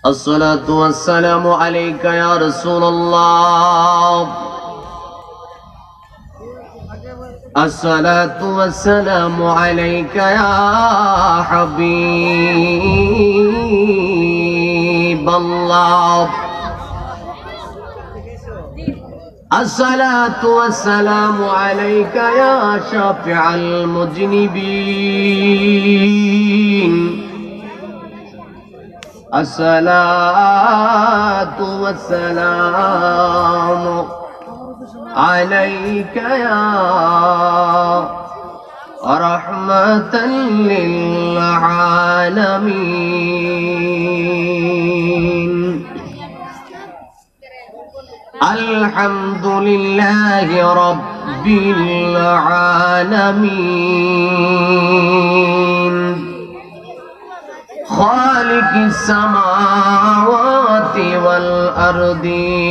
الصلاة والسلام عليك يا رسول الله. الصلاة والسلام عليك يا حبيب الله. الصلاة والسلام عليك يا شافع المذنبين. الصلاة والسلام عليك يا رحمة للعالمين. الحمد لله رب العالمين خالق السماوات والأرضين.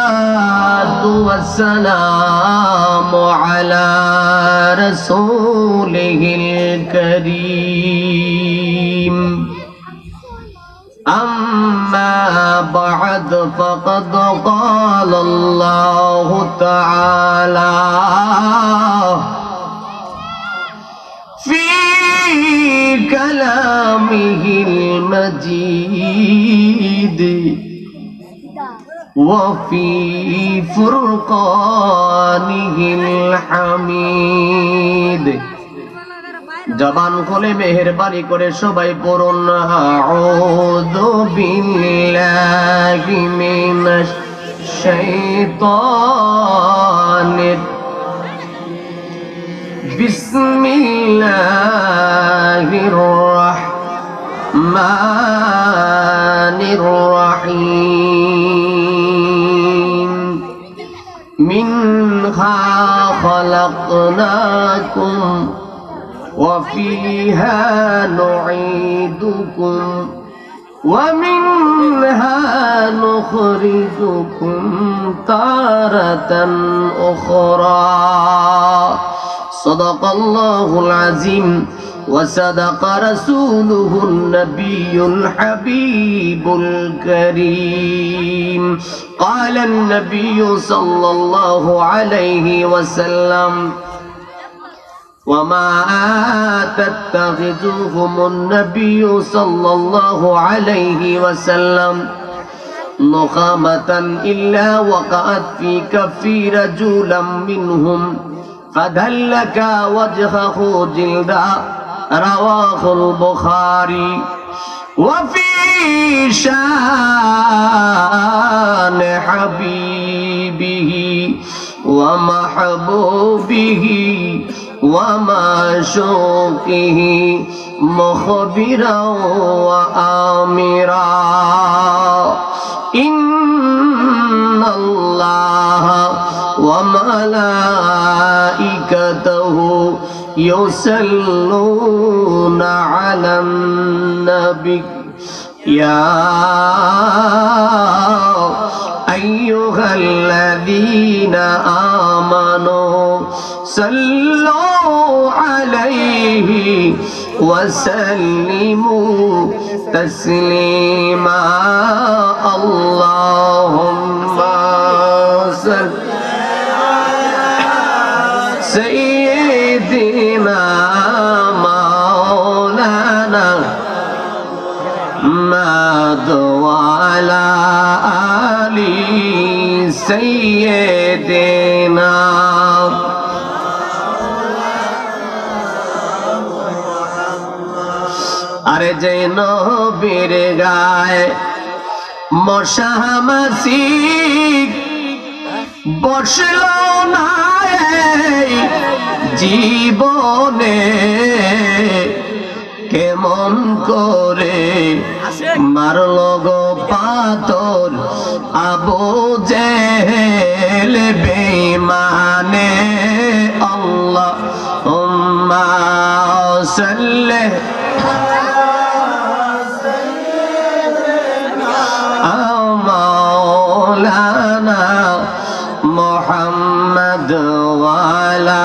الصلاة والسلام على رسوله الكريم. أما بعد فقد قال الله تعالى في كلامه المجيد وفي فرقانه الحميد. জবান খুলে মেহেরবানি করে সবাই পড়ুন আউযু বিল্লাহি মিনাশ শাইতানির বিসমিল্লাহির রাহমানির রহিম। মিনহা খালাকনাকুম وفيها نعيدكم ومنها نخرجكم تارة أخرى. صدق الله العظيم وصدق رسوله النبي الحبيب الكريم. قال النبي صلى الله عليه وسلم وما تتخذوهم النبي صلى الله عليه وسلم نخامة إلا وقعت في كف رجلا منهم فدلك وجهه جلدا. رواه البخاري. وفي شان حبيبه ومحبوبه ومعشوقه مخبرا وآمرا. إن الله وملائكته يصلون على النبي يا أيها الذين آمنوا صلوا عليه وسلموا تسليما. اللهم صل سيدنا مولانا محمد وعلى آل سيدنا. আরে যে নবীর গায়ে মশা মাছি বসল না জীবনে কেমন করে মারল গো পাথর আবু জেহেল বেঈমানে। আল্লাহুম্মা সাল্লি মাওলানা মুহাম্মদ ওয়া আলা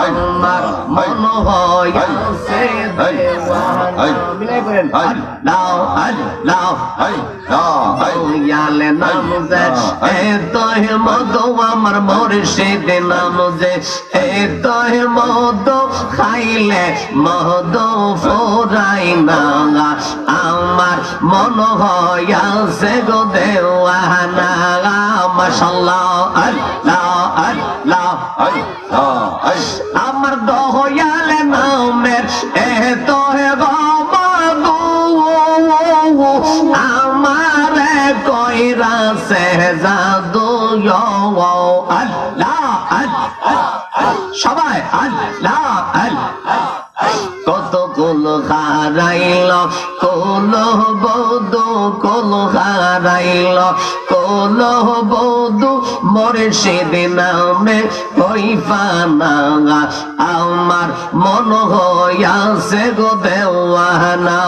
আমার মন হইয়াছে দেওয়ানা মিলাই করেন আল্লাহ আল্লাহ দয়াল নাম যে এতই মধু আমার মুর্শিদ নাম যে এতই মধু খাইলে মধু ফুরাই না আমার মন হইয়াছে গো দেওয়ানা মাশাআল্লাহ আল্লাহ আল্লাহ আমার দয়াল নামের এতই আমার কইরা সে জাদু আল্লাহ সবাই আল্লাহ কত কুল হারাইল কোন বধু কুল হারাইল কোন বধু মুর্শিদ নামে হইফানা আমার মন হইয়াছে গো দেওয়ানা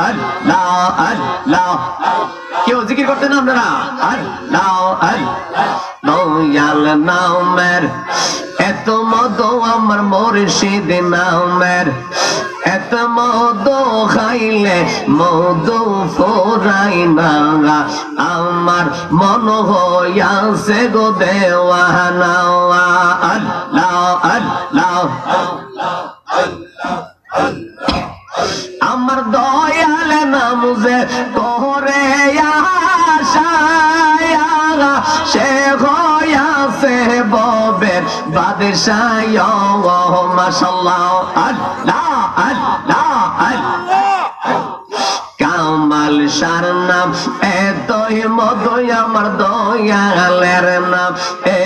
আল্লাহ আল্লাহ কেউ জিকির করতেন আপনারা আল্লাহ আল্লাহ দয়াল নামের এত মধু আমার মুর্শিদ নামের এত মধু খাইলে মধু ফুরাই না আমার মন হইয়াছে গো দেওয়ানা আল্লাহ আল্লাহ আমার দয়াল নাম যে তোরে আশা সে হইয়াছে ববের বাদশাহ মাশাআল্লাহ আল্লাহ আল্লাহ কামাল সার নাম এতই মধু আমার দয়ালের নাম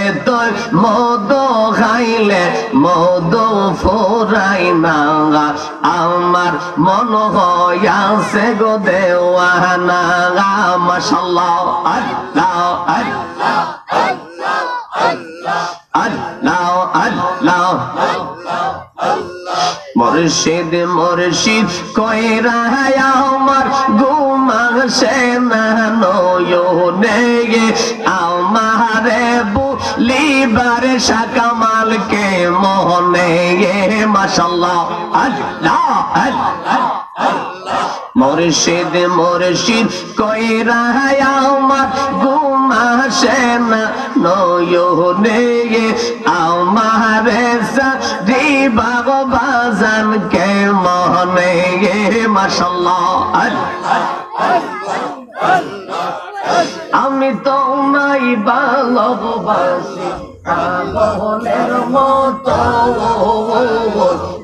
এতই মধু খাইলে মধু ফুরাই না আমার মন হইয়াছে গো দেওয়ানা মাশাআল্লাহ আল্লাহ আল্লাহ আল্লাহ আল্লাহ মুর্শিদ মুর্শিদ কইরা আমার ঘুমাসে না নয়নে আমারে বলিবার শাকামাল কে মোহনে মাশাআল্লাহ আল্লাহ আল্লাহ মুর্শিদ মুর্শিদ কইরা আমার ঘুমাসে না নয়নে আমারে সাদিবা বাজান কে মোহনে মাশাআল্লাহ আমি তোমায় ভালোবাসি পাগলের মতো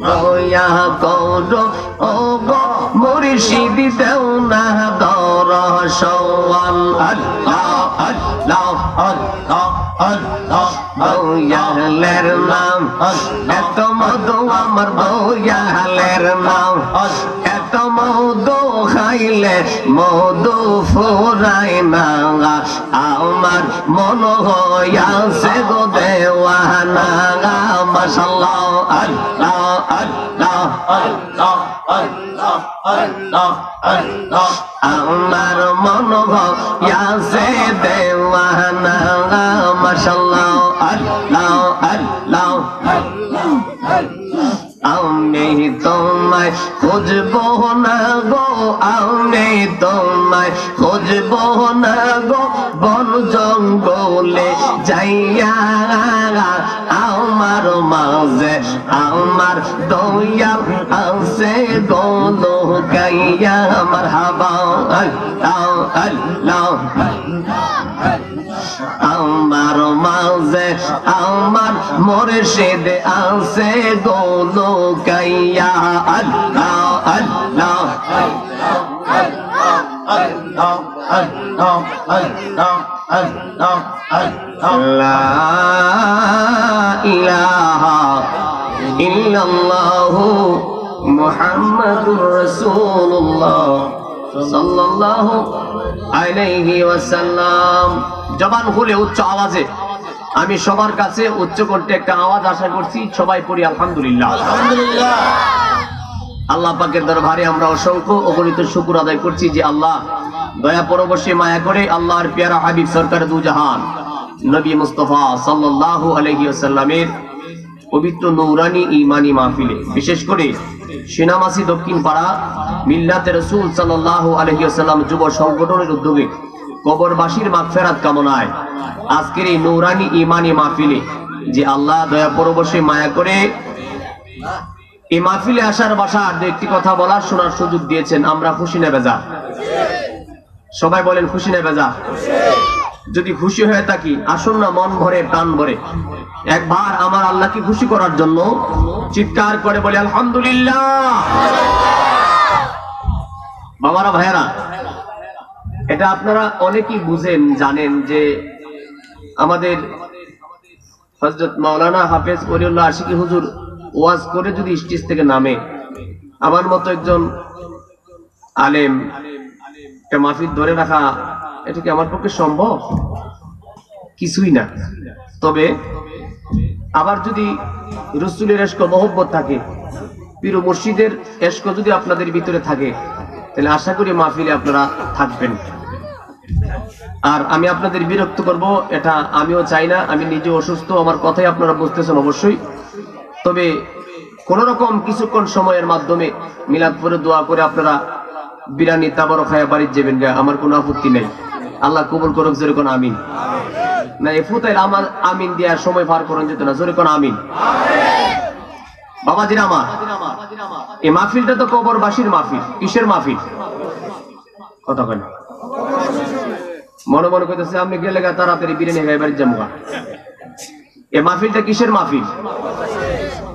দয়া করো ও গো মুর্শিদ দেও না দরশন আল্লাহ আল্লাহ আল্লাহ আল্লাহ দয়ালের নাম এত মধু আমার দয়ালের নাম এত মধু খাইলে মধু ফুরাই না আমার মন হইয়াছে গো দেওয়ানা মাশাআল্লাহ আল্লাহ আল্লাহ আল্লাহ আল্লাহ আল্লাহ আল্লাহ আমার মন হইয়াছে দেওয়ানা মাশাআল্লাহ আল্লাহ আল্লাহ আমি তোমায় খুঁজবো না গো আমি তোমায় খুঁজবো না গো বন জঙ্গলে যাইয়া আমার মাঝে আমার দয়াল আছে গো লোকাইয়া মারহাবা আল্লাহ আল্লাহ আমার মাঝে আমার মুর্শিদ আছে গো লোকাইয়া আল্লাহ আল্লাহ আল্লাহ আল্লাহ আল্লাহ আল্লাহ আল্লাহ লা ইলাহা ইল্লাল্লাহু মুহাম্মাদুর রাসূলুল্লাহ সাল্লাল্লাহু আলাইহি ওয়াসাল্লাম। জবান খুলে উচ্চ আওয়াজে আমি সবার কাছে উচ্চ কণ্ঠে একটা আওয়াজ আশা করছি, সবাই পড়ি আলহামদুলিল্লাহ। আলহামদুলিল্লাহ। আল্লাহ পাকের দরবারে আমরা অসংখ্য অগণিত শুকর আদায় করছি যে আল্লাহ দয়া পরবশে মায়া করে আল্লাহর প্যারা হাবিব সরকার দু জাহান নবী মুস্তাফা সাল্লাল্লাহু আলাইহি ওয়াসাল্লামের পবিত্র নূরানি ঈমানি মাহফিলে, বিশেষ করে সেনামাসি দক্ষিণ পাড়া মিল্লাতে রাসূল সাল্লাল্লাহু আলাইহি ওয়াসাল্লাম যুব সংগঠনের উদ্যোগে কবরবাসীর মাগফিরাত কামনায় আজকের এই নূরানি ঈমানি মাহফিলে যে আল্লাহ দয়া পরবশে মায়া করে এই মাহফিলে আসার বাসার দু একটি কথা বলার শোনার সুযোগ দিয়েছেন, আমরা খুশি না বেজা? সবাই বলেন খুশি না বেজা? যদি খুশি হয়ে থাকি আসুন না মন ভরে প্রাণ ভরে একবার আমার আল্লাহকে খুশি করার জন্য চিৎকার করে বলি আলহামদুলিল্লাহ। বাবারা ভাইয়েরা, এটা আপনারা অনেকেই বুঝেন, জানেন যে আমাদের হযরত মাওলানা হাফেজ ওলিউল্লাহ আশিকি হুজুর ওয়াজ করে যদি স্টেজ থেকে নামে, আমার মতো একজন আলেম একটা মাহফিল ধরে রাখা, এটা কি আমার পক্ষে সম্ভব? কিছুই না। তবে আবার যদি রাসূলের ইশক মহব্বত থাকে, পীর মুর্শিদের ইশক যদি আপনাদের ভিতরে থাকে, তাহলে আশা করি মাহফিলে আপনারা থাকবেন। আর আমি আপনাদের বিরক্ত করব এটা আমিও চাই না, আমি নিজে অসুস্থ, আমার কথাই আপনারা বুঝতেছেন অবশ্যই। তবে কোন রকম কিছুক্ষণ সময়ের মাধ্যমে মিলাদ পড়ে দোয়া করে আপনারা বিরানি তাবারক খায়া বাড়ি যাবেন, আমার কোনো আপত্তি নেই। আল্লাহ কবুল করুক, জোরে কোন আমিন। না এফুতাইল আমার আমিন দিয়া সময় পার করুন যেত না, জোরে কোন আমিন। বাবাজিরা আমার, এই মাহফিলটা তো কবরবাসীর মাহফিল। কিসের মাহফিল? কথা কয় না, মনে মনে কইতেছে আপনি গেলে তাড়াতাড়ি বিরিয়ানি খাই বাড়ি যাবো। এই মাহফিলটা কিসের মাহফিল?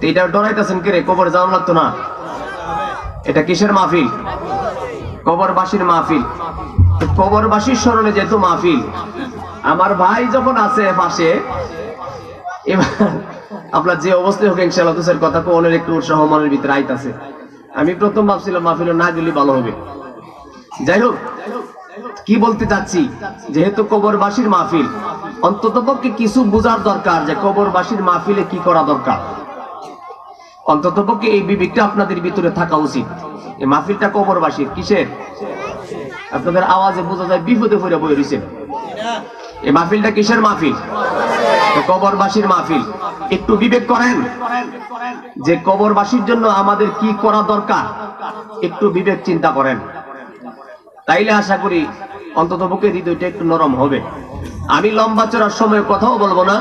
এটা ডরাইতেছেন কে রে? কবর যাওয়া লাগতো না? এটা কিসের মাহফিল? কবরবাসীর মাহফিল। কবরবাসীর স্মরণে যেহেতু মাহফিল, আমার ভাই যখন আছে পাশে, এবার আপনার যে অবস্থায় হোক ইনশাআল্লাহ তুসের কথা কোনের একটু উৎসাহ মনের ভিতরে আইতাছে। আমি প্রথম ভাবছিলাম মাহফিলে না গেলে ভালো হবে। যাই হোক, কি বলতে চাচ্ছি, যেহেতু কবরবাসীর মাহফিল, অন্ততপক্ষে কিছু বোঝার দরকার যে কবরবাসীর মাহফিলে কি করা দরকার। অন্ততপক্ষে এই বিবেকটা আপনাদের ভিতরে থাকা উচিত। এই মাহফিলটা কবরবাসীর। কিসের? আপনাদের আওয়াজে বোঝা যায় বিপদে পড়ে বই রয়েছেন। এই মাহফিলটা কিসের মাহফিল? কবরবাসীর মাহফিল। একটু বিবেক করেন যে কবরবাসীর জন্য আমাদের কি করা দরকার, একটু বিবেক চিন্তা করেন। তাইলে আশা করি অন্ততপক্ষে হৃদয়টা একটু নরম হবে। আমি লম্বা চড়ার সময় কথাও বলবো না,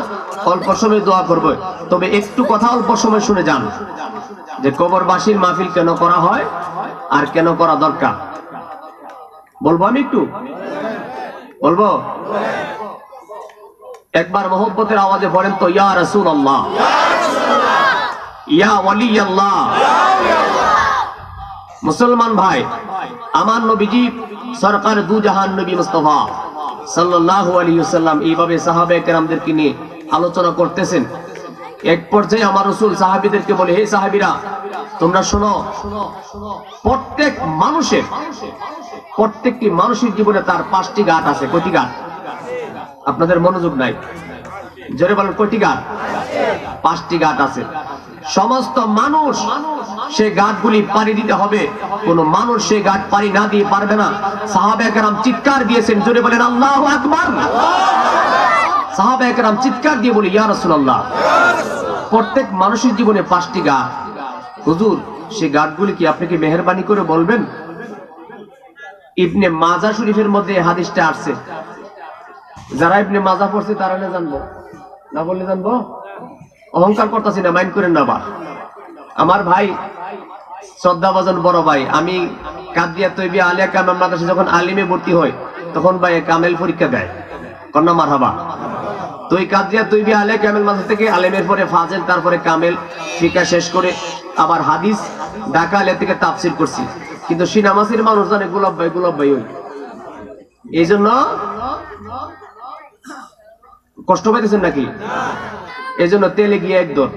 অল্প সময় দোয়া করবো। তবে একটু কথা অল্প সময় শুনে যান যে কবরবাসীর মাহফিল কেন করা হয় আর কেন করা দরকার। বলবো, আমি একটু বলবো। একবার মহব্বতের আওয়াজে বলেন তো, ইয়া রাসূলুল্লাহ, ইয়া ওয়ালি আল্লাহ। মুসলমান ভাই, আমার নবীজি সরকার দু জাহান নবী মুস্তাফা সাল্লাল্লাহু আলাইহি ওয়াসাল্লাম এইভাবে সাহাবায়ে কেরামদেরকে নিয়ে আলোচনা করতেছেন। এক পর্যায়ে আমার রাসূল সাহাবীদেরকে বলে, হে সাহাবীরা, তোমরা শোনো, প্রত্যেক মানুষের, প্রত্যেকটি মানুষের জীবনে তার 5টি ঘাট আছে। কয়টি ঘাট? আপনাদের মনোযোগ নাই, জোরে বলেন কয়টি ঘাট? 5টি ঘাট আছে। সমস্ত মানুষ সে ঘাটগুলি পাড়ি দিতে হবে, কোন মানুষ সে ঘাট পাড়ি না দিয়ে পারবে না। সাহাবায়ে কেরাম চিৎকার দিয়েছেন, জোরে বলেন আল্লাহু আকবার। সাহাবায়ে কেরাম চিৎকার দিয়ে বলে, ইয়া রাসূলুল্লাহ, প্রত্যেক মানুষের জীবনে 5টি ঘাট। হুজুর, সেই ঘাটগুলি কি আপনি কি মেহেরবানি করে বলবেন? ইবনে মাজা শরীফের মধ্যে হাদিসটা আসছে। যারা ইবনে মাজা পড়ছে তারা না জানবো, না বললে জানবো। অহংকার করতেছি না, মাইন্ড করেন না। বা আমার ভাই, শ্রদ্ধাভাজন বড় ভাই, আমি কাদিয়া তৈবি আলিয়া কামেল মাদ্রাসা যখন আলিমে ভর্তি হয়, তখন ভাই কামেল পরীক্ষা দেয়। কন্যা মারহাবা। তো এই কাদিয়া তৈবি আলিয়া কামেল মাদ্রাসা থেকে আলিমের পরে ফাজেল, তারপরে কামেল ফিকা শেষ করে আবার হাদিস ঢাকা আলিয়া থেকে তাফসির করছি। কিন্তু সিনামাসির মানুষ জানে গোলাপ ভাই, গোলাপ ভাই ওই। এই জন্য কষ্ট পাইতেছেন নাকি? এই জন্য তেলে গিয়ে একদম,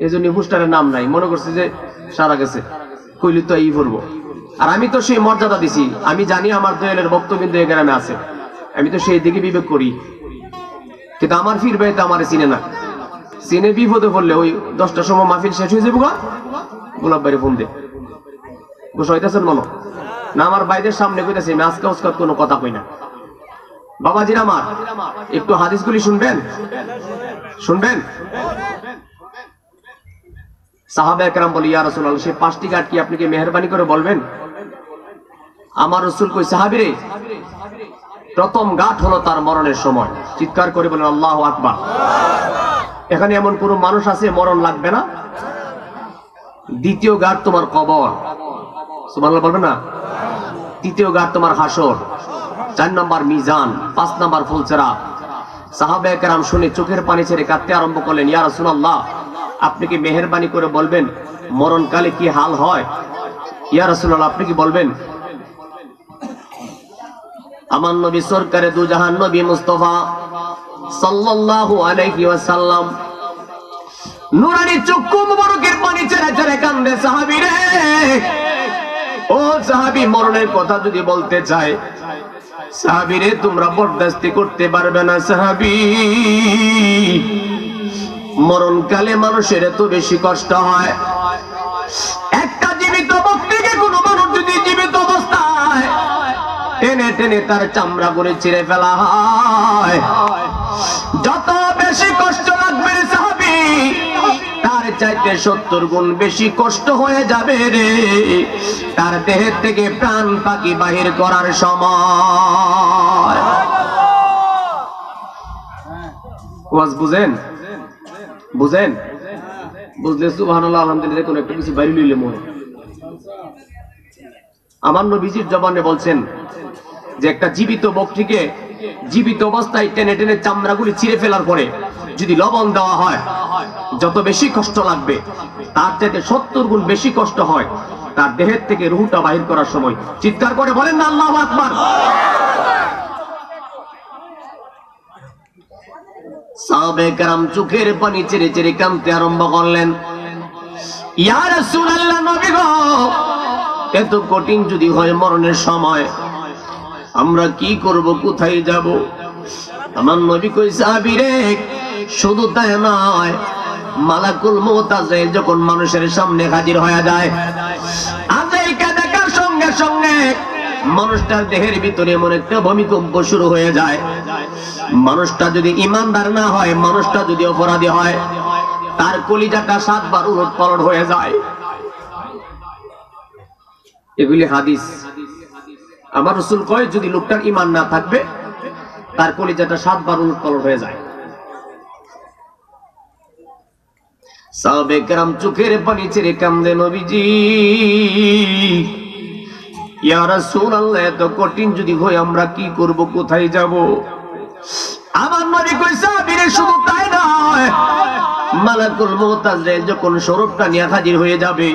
এই জন্য পোস্টারের নাম নাই, মনে করছে যে সারা গেছে, কইলি তো এই করবো। আর আমি তো সেই মর্যাদা দিছি, আমি জানি আমার দয়ালের বক্তব্য কিন্তু এই গ্রামে আছে, আমি তো সেই দিকে বিবেক করি। কিন্তু আমার ফির ভাই তো আমার চিনে না, চিনে বিপদে পড়লে ওই 10টার সময় মাহফিল শেষ হয়ে যাবো, গোলাপ বাইরে ফোন দে গোসা হইতেছেন মনো না। আমার ভাইদের সামনে কইতেছি, আমি আজকে উস্কাত কোনো কথা কই না। বাবাজিরা আমার, একটু হাদিসগুলি শুনবেন, শুনবেন। সাহাবায়ে কেরাম বলে, ইয়া রাসূলুল্লাহ, সেই 5টি ঘাট কি আপনি কি মেহেরবানি করে বলবেন? আমার রাসূল কই, সাহাবীরে, প্রথম ঘাট হলো তার মরণের সময়। চিৎকার করে বলেন আল্লাহু আকবার। এখানে এমন কোন মানুষ আছে মরণ লাগবে না? দ্বিতীয় ঘাট তোমার কবর, সুবহানাল্লাহ বলবেন না? তৃতীয় ঘাট তোমার হাসর, 4 নম্বর মিজান, 5 নম্বর ফুলসেরাত। সাহাবায়ে কেরাম শুনে চোখের পানি ছেড়ে কাঁদতে আরম্ভ করলেন, ইয়া রাসূলুল্লাহ, আপনি কি মেহেরবানি করে বলবেন মরণকালে কি হাল হয়? ইয়া রাসূলুল্লাহ, আপনি কি বলবেন? আমার নবী সরকারে দু জাহান নবী মুস্তাফা সাল্লাল্লাহু আলাইহি ওয়াসাল্লাম নুরানি চক্ষু মুবারকের পানি ছেড়ে ছেড়ে কান্দে। সাহাবীরে, ও সাহাবী, মরণের কথা যদি বলতে চায়, সাহাবীরে তোমরা বরদাস্তি করতে পারবে না। সাহাবী, মরণকালে মানুষের এত বেশি কষ্ট হয়। একটা জীবিত ব্যক্তিকে কোনো মানুষ যদি জীবিত অবস্থায় টেনে টেনে তার চামড়া করে ছিঁড়ে ফেলা হয়, যত বেশি কষ্ট লাগবে সাহাবী, তার চাইতে 70 গুণ বেশি কষ্ট হয়ে যাবে রে তার দেহের থেকে প্রাণ পাখি বাহির করার সময়। ওয়াজ বুঝেন? বুঝেন? বুঝলে সুবহানাল্লাহ, আলহামদুলিল্লাহ, কোন একটা কিছু বাইরে লইলে মনে। আমার নবীজির জবানে বলছেন যে একটা জীবিত বকটিকে জীবিত অবস্থায় টেনে টেনে চামড়াগুলি ছিঁড়ে ফেলার পরে যদি লবণ দেওয়া হয়, যত বেশি কষ্ট লাগবে তার চাইতে 70 গুণ বেশি কষ্ট হয় তার দেহের থেকে রূহটা বাহির করার সময়। চিৎকার করে বলেন না আল্লাহু আকবার। সাহাবায়ে কেরাম চোখের পানি ছেড়ে ছেড়ে কাঁদতে আরম্ভ করলেন, ইয়া রাসূলুল্লাহ, নবী গো, এত কঠিন যদি হয় মরণের সময়, আমরা কি করব, কোথায় যাব? আমার নবী কই, সাহাবীরে, শুধু তাই নয়, মালাকুল মউত আজরাইল যখন মানুষের সামনে হাজির হয়ে যায়, আজরাইলকে দেখার সঙ্গে সঙ্গে মানুষটার দেহের ভিতরে এমন একটা ভূমিকম্প শুরু হয়ে যায়। মানুষটা যদি ইমানদার না হয়, মানুষটা যদি অপরাধী হয়, তার কলিজাটা 7 বার উলটপালট হয়ে যায়। এগুলি হাদিস। আমার রাসূল কয়, যদি লোকটার ঈমান না থাকবে, তার কলিজাটা 7 বার উলটপালট হয়ে যায়। সাহাবায়ে কেরাম চোখের পানি ছেড়ে কান্দে, নবীজি, ইয়া রাসূলুল্লাহ, এত কঠিন যদি হয় আমরা কি করব, কোথায় যাব? আমার নবী কই, সাহাবীরে, শুধু তাই নয়, মালাকুল মউত আজরাইল যখন স্বরূপটা নিয়ে হাজির হয়ে যাবে,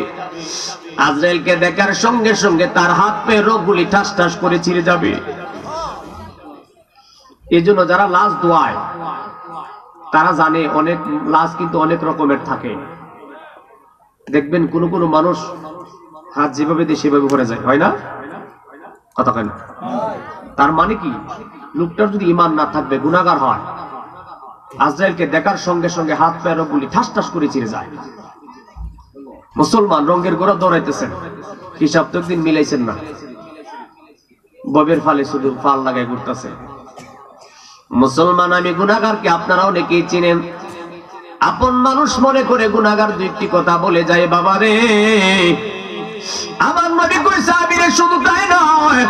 আজরাইলকে দেখার সঙ্গে সঙ্গে তার হাত পা রোগগুলি ঠাস ঠাস করে ছিঁড়ে যাবে। এজন্য যারা লাশ দোয়ায় তারা জানে অনেক লাশ কিন্তু অনেক রকমের থাকে। দেখবেন কোন কোন মানুষ হাত যেভাবে দিয়ে সেভাবে ভরে যায়, হয় না? কথা কয় না? তার মানে কি, লোকটার যদি ঈমান না থাকবে, গুনাহগার হয়, আজরাইলকে দেখার সঙ্গে সঙ্গে হাত পা রোগগুলি ঠাস ঠাস করে ছিঁড়ে যায়। মুসলমান রঙের গোড়া দৌড়াইতেছেন, হিসাব তো একদিন মিলাইছেন না, ববের ফালে শুধু ফাল লাগায় ঘুরতেছে। মুসলমান আমি গুনাহগারকে আপনারা অনেকেই চিনেন, আপন মানুষ মনে করে গুনাহগার 2টি কথা বলে যায়, বাবা রে। আমার নবী কই, সাহাবীরে, শুধু তাই নয়,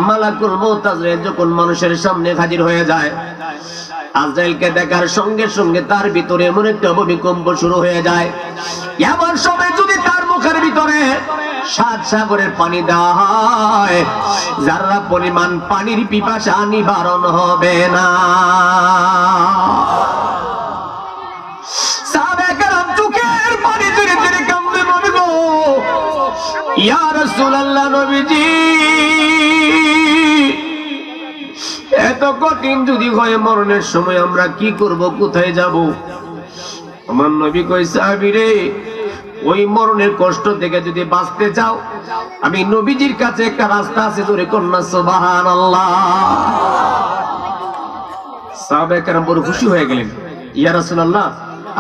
মালাকুল মউত আজরাইল যখন মানুষের সামনে হাজির হয়ে যায়, আজরাইলকে দেখার সঙ্গে সঙ্গে তার ভিতরে এমন একটা ভূমিকম্প শুরু হয়ে যায়। এমন সময় যদি তার মুখের ভিতরে 7 সাগরের পানি দেওয়া হয়, যারা পরিমাণ পানির পিপাসা নিবারণ হবে না। সাহাবায়ে কেরাম চোখের পানি ছেড়ে ছেড়ে কাঁদতে, নবী গো, ইয়া রাসূলুল্লাহ, নবীজি, এত কঠিন যদি হয় মরণের সময় আমরা কি করব, কোথায় যাব? আমার নবী কই, সাহাবীরে, ওই মরণের কষ্ট থেকে যদি বাঁচতে চাও, আমি নবীজির কাছে একটা রাস্তা আছে, জোরে কন্যা সুবহানাল্লাহ। সাহাবায়ে কেরাম বড় খুশি হয়ে গেলেন, ইয়া রাসূলুল্লাহ,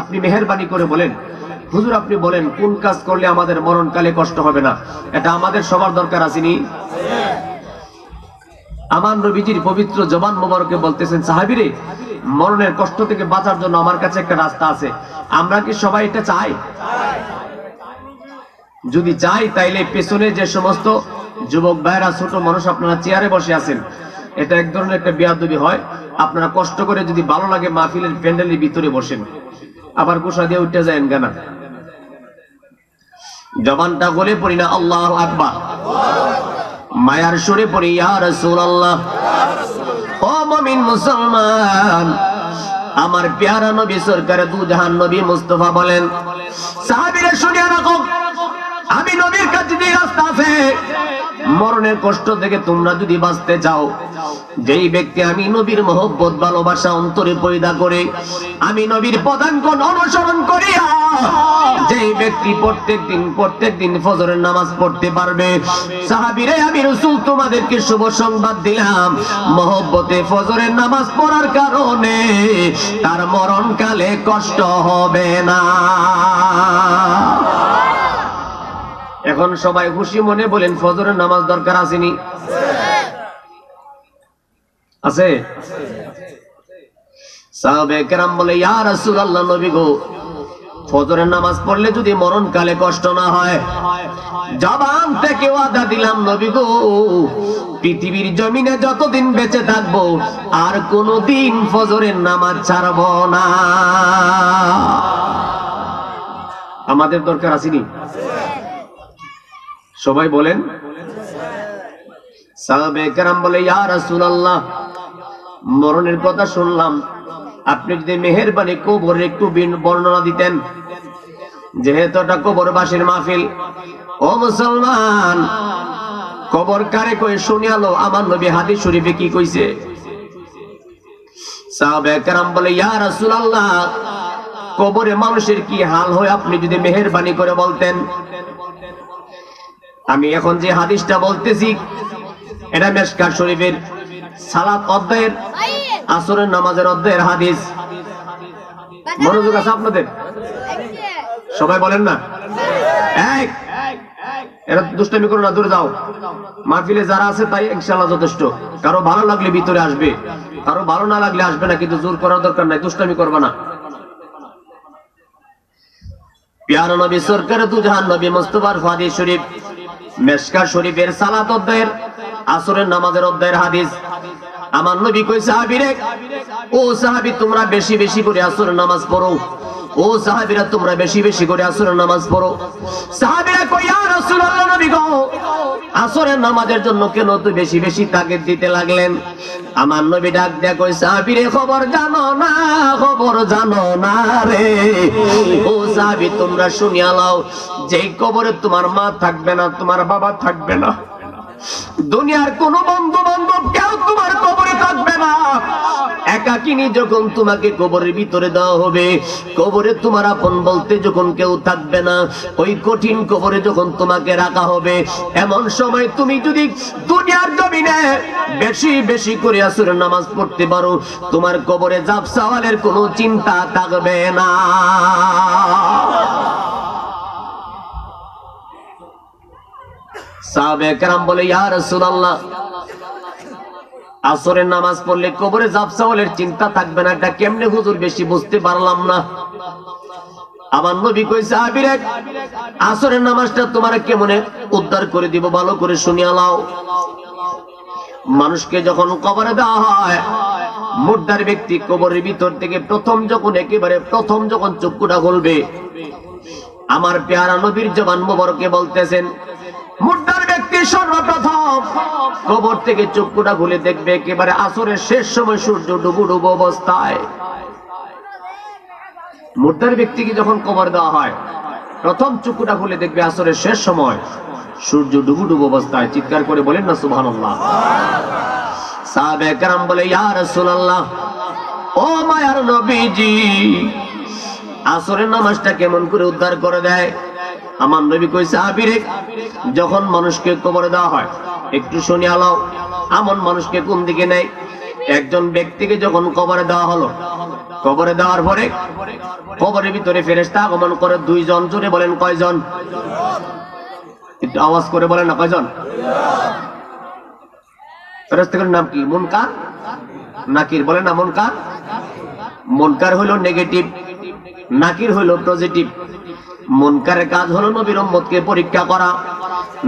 আপনি মেহেরবানি করে বলেন, হুজুর আপনি বলেন কোন কাজ করলে আমাদের মরণকালে কষ্ট হবে না, এটা আমাদের সবার দরকার আসেনি? আমার নবীজির পবিত্র জবান মোবারকে বলতেছেন, সাহাবীরে, মরণের কষ্ট থেকে বাঁচার জন্য আমার কাছে একটা রাস্তা আছে। আমরা কি সবাই এটা চাই? যদি চাই তাইলে পেছনে যে সমস্ত যুবক ভাইরা, ছোট মানুষ আপনারা চেয়ারে বসে আছেন, এটা এক ধরনের একটা বেয়াদবি হয়। আপনারা কষ্ট করে যদি ভালো লাগে মাহফিলের প্যান্ডেলের ভিতরে বসেন, আবার গোসা দিয়ে উঠতে যায় গানা। জবানটা গলে পড়ি না আল্লাহু আকবার, মায়ার সুরে পড়ি ইয়া রাসূলুল্লাহ। ও মুমিন মুসলমান, আমার প্যারা নবী সরকার দু জাহান নবী মুস্তাফা বলেন, সাহাবীরা শুনিয়া রাখো, আমি নবীর কাছে যে রাস্তা আছে, মরণের কষ্ট থেকে তোমরা যদি বাঁচতে চাও, যেই ব্যক্তি আমি নবীর মহব্বত ভালোবাসা অন্তরে পয়দা করে আমি নবীর পদাঙ্কন অনুসরণ করিয়া যেই ব্যক্তি প্রত্যেক দিন ফজরের নামাজ পড়তে পারবে, সাহাবীরা আমি রাসূল তোমাদেরকে শুভ সংবাদ দিলাম, মহব্বতে ফজরের নামাজ পড়ার কারণে তার মরণকালে কষ্ট হবে না। এখন সবাই খুশি মনে বলেন ফজরের নামাজ দরকার আসেনি? আছে? সাহাবে কেরাম বলে ইয়া রাসূলুল্লাহ, নবী গো, ফজরের নামাজ পড়লে যদি মরণকালে কষ্ট না হয়, জবান থেকে ওয়াদা দিলাম নবী গো, পৃথিবীর জমিনে যতদিন বেঁচে থাকবো আর কোনদিন ফজরের নামাজ ছাড়ব না। আমাদের দরকার আসেনি? সবাই বলেন। সাহাবে কেরাম বলে ইয়া রাসূলুল্লাহ, মরণের কথা শুনলাম, আপনি যদি মেহেরবানি কবরের একটু বর্ণনা দিতেন, যেহেতু এটা কবরবাসীর মাহফিল। ও মুসলমান, কবর কারে কই শুনিয়ালো, আমার নবী হাদিস শরীফে কি কইছে? সাহাবে কেরাম বলে ইয়া রাসূলুল্লাহ, কবরে মানুষের কি হাল হয় আপনি যদি মেহেরবানি করে বলতেন। আমি এখন যে হাদিসটা বলতেছি এটা মিশকাত শরীফের সালাত অধ্যায়ের আসরের নামাজের অধ্যায়ের হাদিস। মনোযোগ আছে আপনাদের? সবাই বলেন না। এরা দুষ্টামি করো না, দূরে যাও। মাহফিলে যারা আছে তাই ইনশাআল্লাহ যথেষ্ট। কারো ভালো লাগলে ভিতরে আসবে, কারো ভালো না লাগলে আসবে না, কিন্তু জোর করার দরকার নাই, দুষ্টামি করবে না। প্যারা নবী সরকার দু জাহান নবী মুস্তাফার হাদিস শরীফ মিশকাত শরীফের সালাত অধ্যায়ের আসরের নামাজের অধ্যায়ের হাদিস। আমার নবী কই সাহাবীরে, ও সাহাবী তোমরা বেশি বেশি করে আসরের নামাজ পড়ো, ও সাহাবীরা তোমরা বেশি বেশি করে আসরের নামাজ পড়ো। সাহাবীরা কই ইয়া রাসূলুল্লাহ, নবী গো, আসরের নামাজের জন্য কেন তো বেশি বেশি তাগিদ দিতে লাগলেন? আমার নবী ডাক দেয়া কই সাহাবীরে, খবর জানো না, খবর জানো না রে। ও সাহাবী তোমরা শুনিয়া লও, যেই কবরে তোমার মা থাকবে না, তোমার বাবা থাকবে না, দুনিয়ার কোন বন্ধু বান্ধব কেউ তোমার কবরে থাকবে না, একাকিনী যখন তোমাকে কবরের ভিতরে দেওয়া হবে, কবরে তোমার আপন বলতে যখন কেউ থাকবে না, ওই কঠিন কবরে যখন তোমাকে রাখা হবে, এমন সময় তুমি যদি দুনিয়ার জমিনে বেশি বেশি করে আসরের নামাজ পড়তে পারো, তোমার কবরে জাব সওয়ালের কোনো চিন্তা থাকবে না। সাহাবে কেরাম বলে ইয়া রাসূলুল্লাহ, আসরের নামাজ পড়লে কবরে জাব সওয়ালের চিন্তা থাকবে না, এটা কেমনে হুজুর? বেশি বুঝতে পারলাম না। আমার নবী কই সাহাবীরা, আসরের নামাজটা তোমারে কেমনে উদ্ধার করে দিব ভালো করে শুনিয়া নাও। মানুষকে যখন কবরে দেওয়া হয়, মুর্দার ব্যক্তি কবরের ভিতর থেকে একেবারে প্রথম যখন চক্ষুটা খুলবে, আমার প্যারা নবীর জবান মোবারকে বলতেছেন, মুর্দার ব্যক্তি সর্বপ্রথম কবর থেকে চক্ষুটা খুলে দেখবে একেবারে আসরের শেষ সময় সূর্য ডুবু ডুবু অবস্থায়। মুর্দার ব্যক্তিকে যখন কবর দেওয়া হয়, প্রথম চক্ষুটা খুলে দেখবে আসরের শেষ সময় সূর্য ডুবু ডুবু অবস্থায়। চিৎকার করে বলেন না সুবহানাল্লাহ। সাহাবে কেরাম বলে ইয়া রাসূলুল্লাহ, ও মায়ার নবীজি, আসরের নামাজটা কেমন করে উদ্ধার করে দেয়? আমার নবী কই সাহাবীরে, যখন মানুষকে কবরে দেওয়া হয়, একটু শুনিয়া লও, এমন মানুষকে কোন দিকে নেয়? একজন ব্যক্তিকে যখন কবরে দেওয়া হলো, কবরে দেওয়ার পরে কবরের ভিতরে ফেরেশতা আগমন করে দুইজন। জোরে বলেন কয়জন? একটু আওয়াজ করে বলেন না, কয়জন? ফেরেশতাদের নাম কি? মুনকার, নাকির। বলেন না মুনকার। মুনকার হলো নেগেটিভ, নাকির হলো পজিটিভ, মুনকারের কাজ হলো নবীর উম্মতকে পরীক্ষা করা,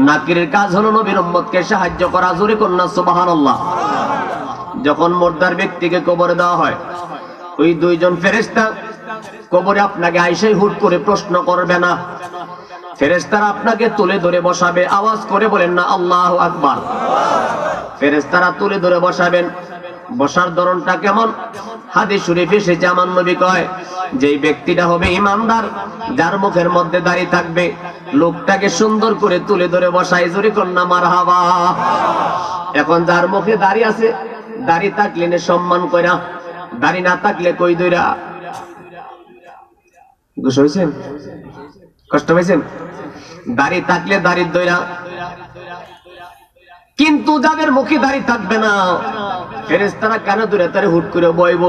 নাকিরের কাজ হলো নবীর উম্মতকে সাহায্য করা। জোরে কন্যা সুবহানাল্লাহ। যখন মুর্দার ব্যক্তিকে কবরে দেওয়া হয়, ওই দুইজন ফেরেশতা কবরে আপনাকে আইসাই হুট করে প্রশ্ন করবে না, ফেরেশতারা আপনাকে তুলে ধরে বসাবে, আওয়াজ করে বলেন না আল্লাহু আকবার। ফেরেশতারা তুলে ধরে বসাবেন। বসার ধরনটা কেমন? হাদিস শরীফে এসেছে, আমার নবী কয় যেই ব্যক্তিটা হবে ইমানদার, যার মুখের মধ্যে দাড়ি থাকবে, লোকটাকে সুন্দর করে তুলে ধরে বসায়। জোরে কন্যা মারহাবা। এখন যার মুখে দাড়ি আছে, দাড়ি থাকলে নে সম্মান কইরা, দাড়ি না থাকলে কই দইরা। বুঝতে হইছেন? কষ্ট পাইছেন? দাড়ি থাকলে দাড়ির দইরা। কিন্তু যাদের মুখে দাড়ি থাকবে না, ফেরেশতারা কেন দূরে তারে হুট করে বইব?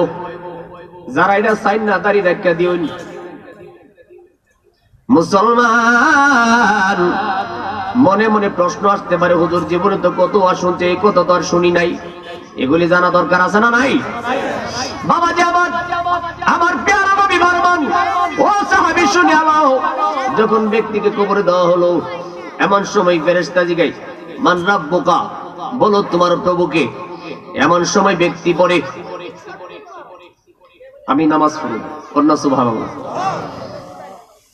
যারা এটা চাই না দাড়ি রেখা দিও। মুসলমান মনে মনে প্রশ্ন আসতে পারে, হুজুর জীবনে তো কত আর শুনছে, এই কত তো আর শুনি নাই, এগুলি জানা দরকার আছে না নাই? বাবাজি আমার প্যারা নবী ফরমান, ও সাহাবী শুনে আলো, যখন ব্যক্তিকে কবরে দেওয়া হলো, এমন সময় ফেরেশতা জিগায় মান রাব্বুকা, বলো তোমার প্রভুকে। এমন সময় ব্যক্তি পড়ে আমি নামাজ পড়ি, কন্যা সুবহানাল্লাহ।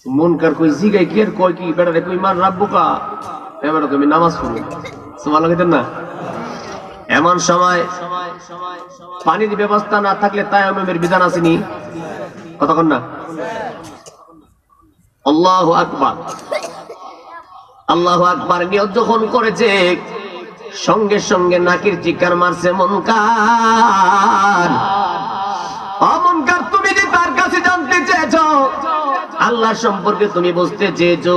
মুনকার কই জিগায় কি আর কয় কি বেটারে কই মান রাব্বুকা, এবারে তুমি নামাজ পড়ো, সুবহানাল্লাহ কইতেন না? এমন সময় পানির ব্যবস্থা না থাকলে তায়াম্মুমের বিধান আসেনি, কতক্ষণ না? আল্লাহু আকবার, আল্লাহু আকবার নিয়ত যখন করেছে, সঙ্গে সঙ্গে নাকির চিৎকার মারছে মুনকার। ও মুনকার, তুমি যে তার কাছে জানতে চেয়েছো, আল্লাহ সম্পর্কে তুমি বুঝতে চেয়েছো,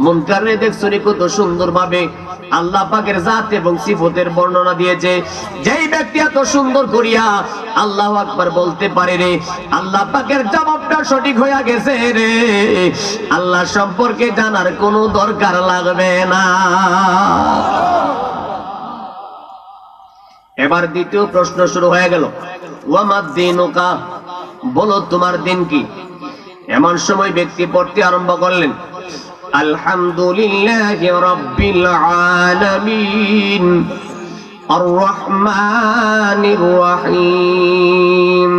মুনকারে দেখছো কত সুন্দর ভাবে আল্লাহ পাকের জাত এবং সিফতের বর্ণনা দিয়েছে। যেই ব্যক্তি এত সুন্দর করিয়া আল্লাহু আকবার বলতে পারে রে, আল্লাহ পাকের জবাবটা সঠিক হয়ে গেছে রে, আল্লাহ সম্পর্কে জানার কোনো দরকার লাগবে না। এবার দ্বিতীয় প্রশ্ন শুরু হয়ে গেল, ওয়ামাদ দীনুকা, বলো তোমার দিন কি। এমন সময় ব্যক্তি পড়তে আরম্ভ করলেন, আলহামদুলিল্লাহি রাব্বিল আলামিন আর রহমানির রহিম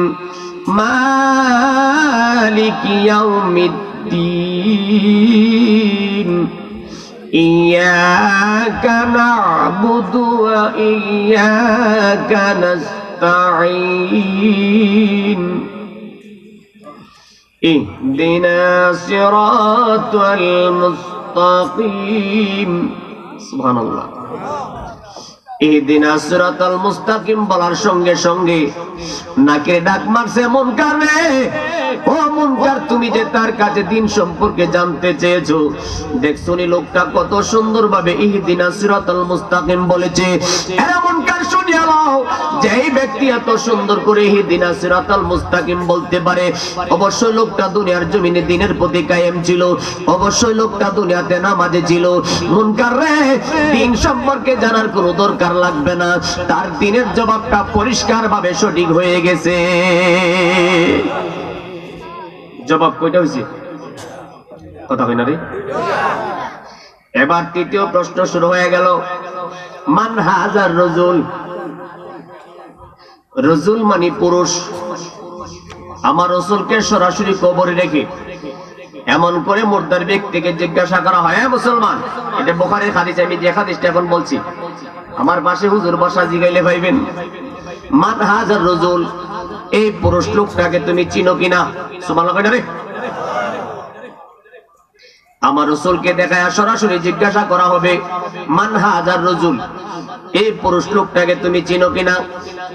মালিকি ইয়াউমিদ্দিন ইয়াকা না'বুদু ওয়া ইয়াকা নাস্তাঈন ইহদিনা সিরাতাল মুস্তাকিম। সুবহানাল্লাহ। ইহদিনা সিরাতাল মুস্তাকিম বলার সঙ্গে সঙ্গে নাকে ডাক মারছে মুনকার রে, ও মুনকার, তুমি যে তার কাছে দিন সম্পর্কে জানতে চেয়েছো, দেখছনি লোকটা কত সুন্দরভাবে ইহদিনা সিরাতাল মুস্তাকিম বলেছে। এরা মুনকার শুনিয়া নাও, যেই ব্যক্তি এত সুন্দর করে ইহদিনা সিরাতাল মুস্তাকিম বলতে পারে, অবশ্যই লোকটা দুনিয়ার জমিনে দিনের প্রতি কায়েম ছিল, অবশ্যই লোকটা দুনিয়াতে নামাজে ছিল। মুনকার রে, দিন সম্পর্কে জানার কোনো দরকার লাগবে না, তার দিনের জবাবটা পরিষ্কার ভাবে সঠিক হয়ে গেছে। জবাব কয়টা হয়েছে? কথা কই না রে। এবার তৃতীয় প্রশ্ন শুরু হয়ে গেল, মান হাজার রজুল। রজুল মানে পুরুষ। আমার রসুলকে সরাসরি কবরে রেখে এমন করে মুর্দার ব্যক্তিকে জিজ্ঞাসা করা হয়, মুসলমান, এটা বুখারীর হাদিস, আমি যে হাদিসটা এখন বলছি, আমার পাশে হুজুর বসা, জিগাইলে ভাইবেন মান হাজার রজুল, এই পুরুষ লোকটাকে তুমি চিনো কিনা? সুবহানাল্লাহ কইনা রে। আমার রাসূলকে দেখায়া সরাসরি জিজ্ঞাসা করা হবে, মান হাজার রজুল, এই পুরুষ লোকটাকে তুমি চিনো কিনা?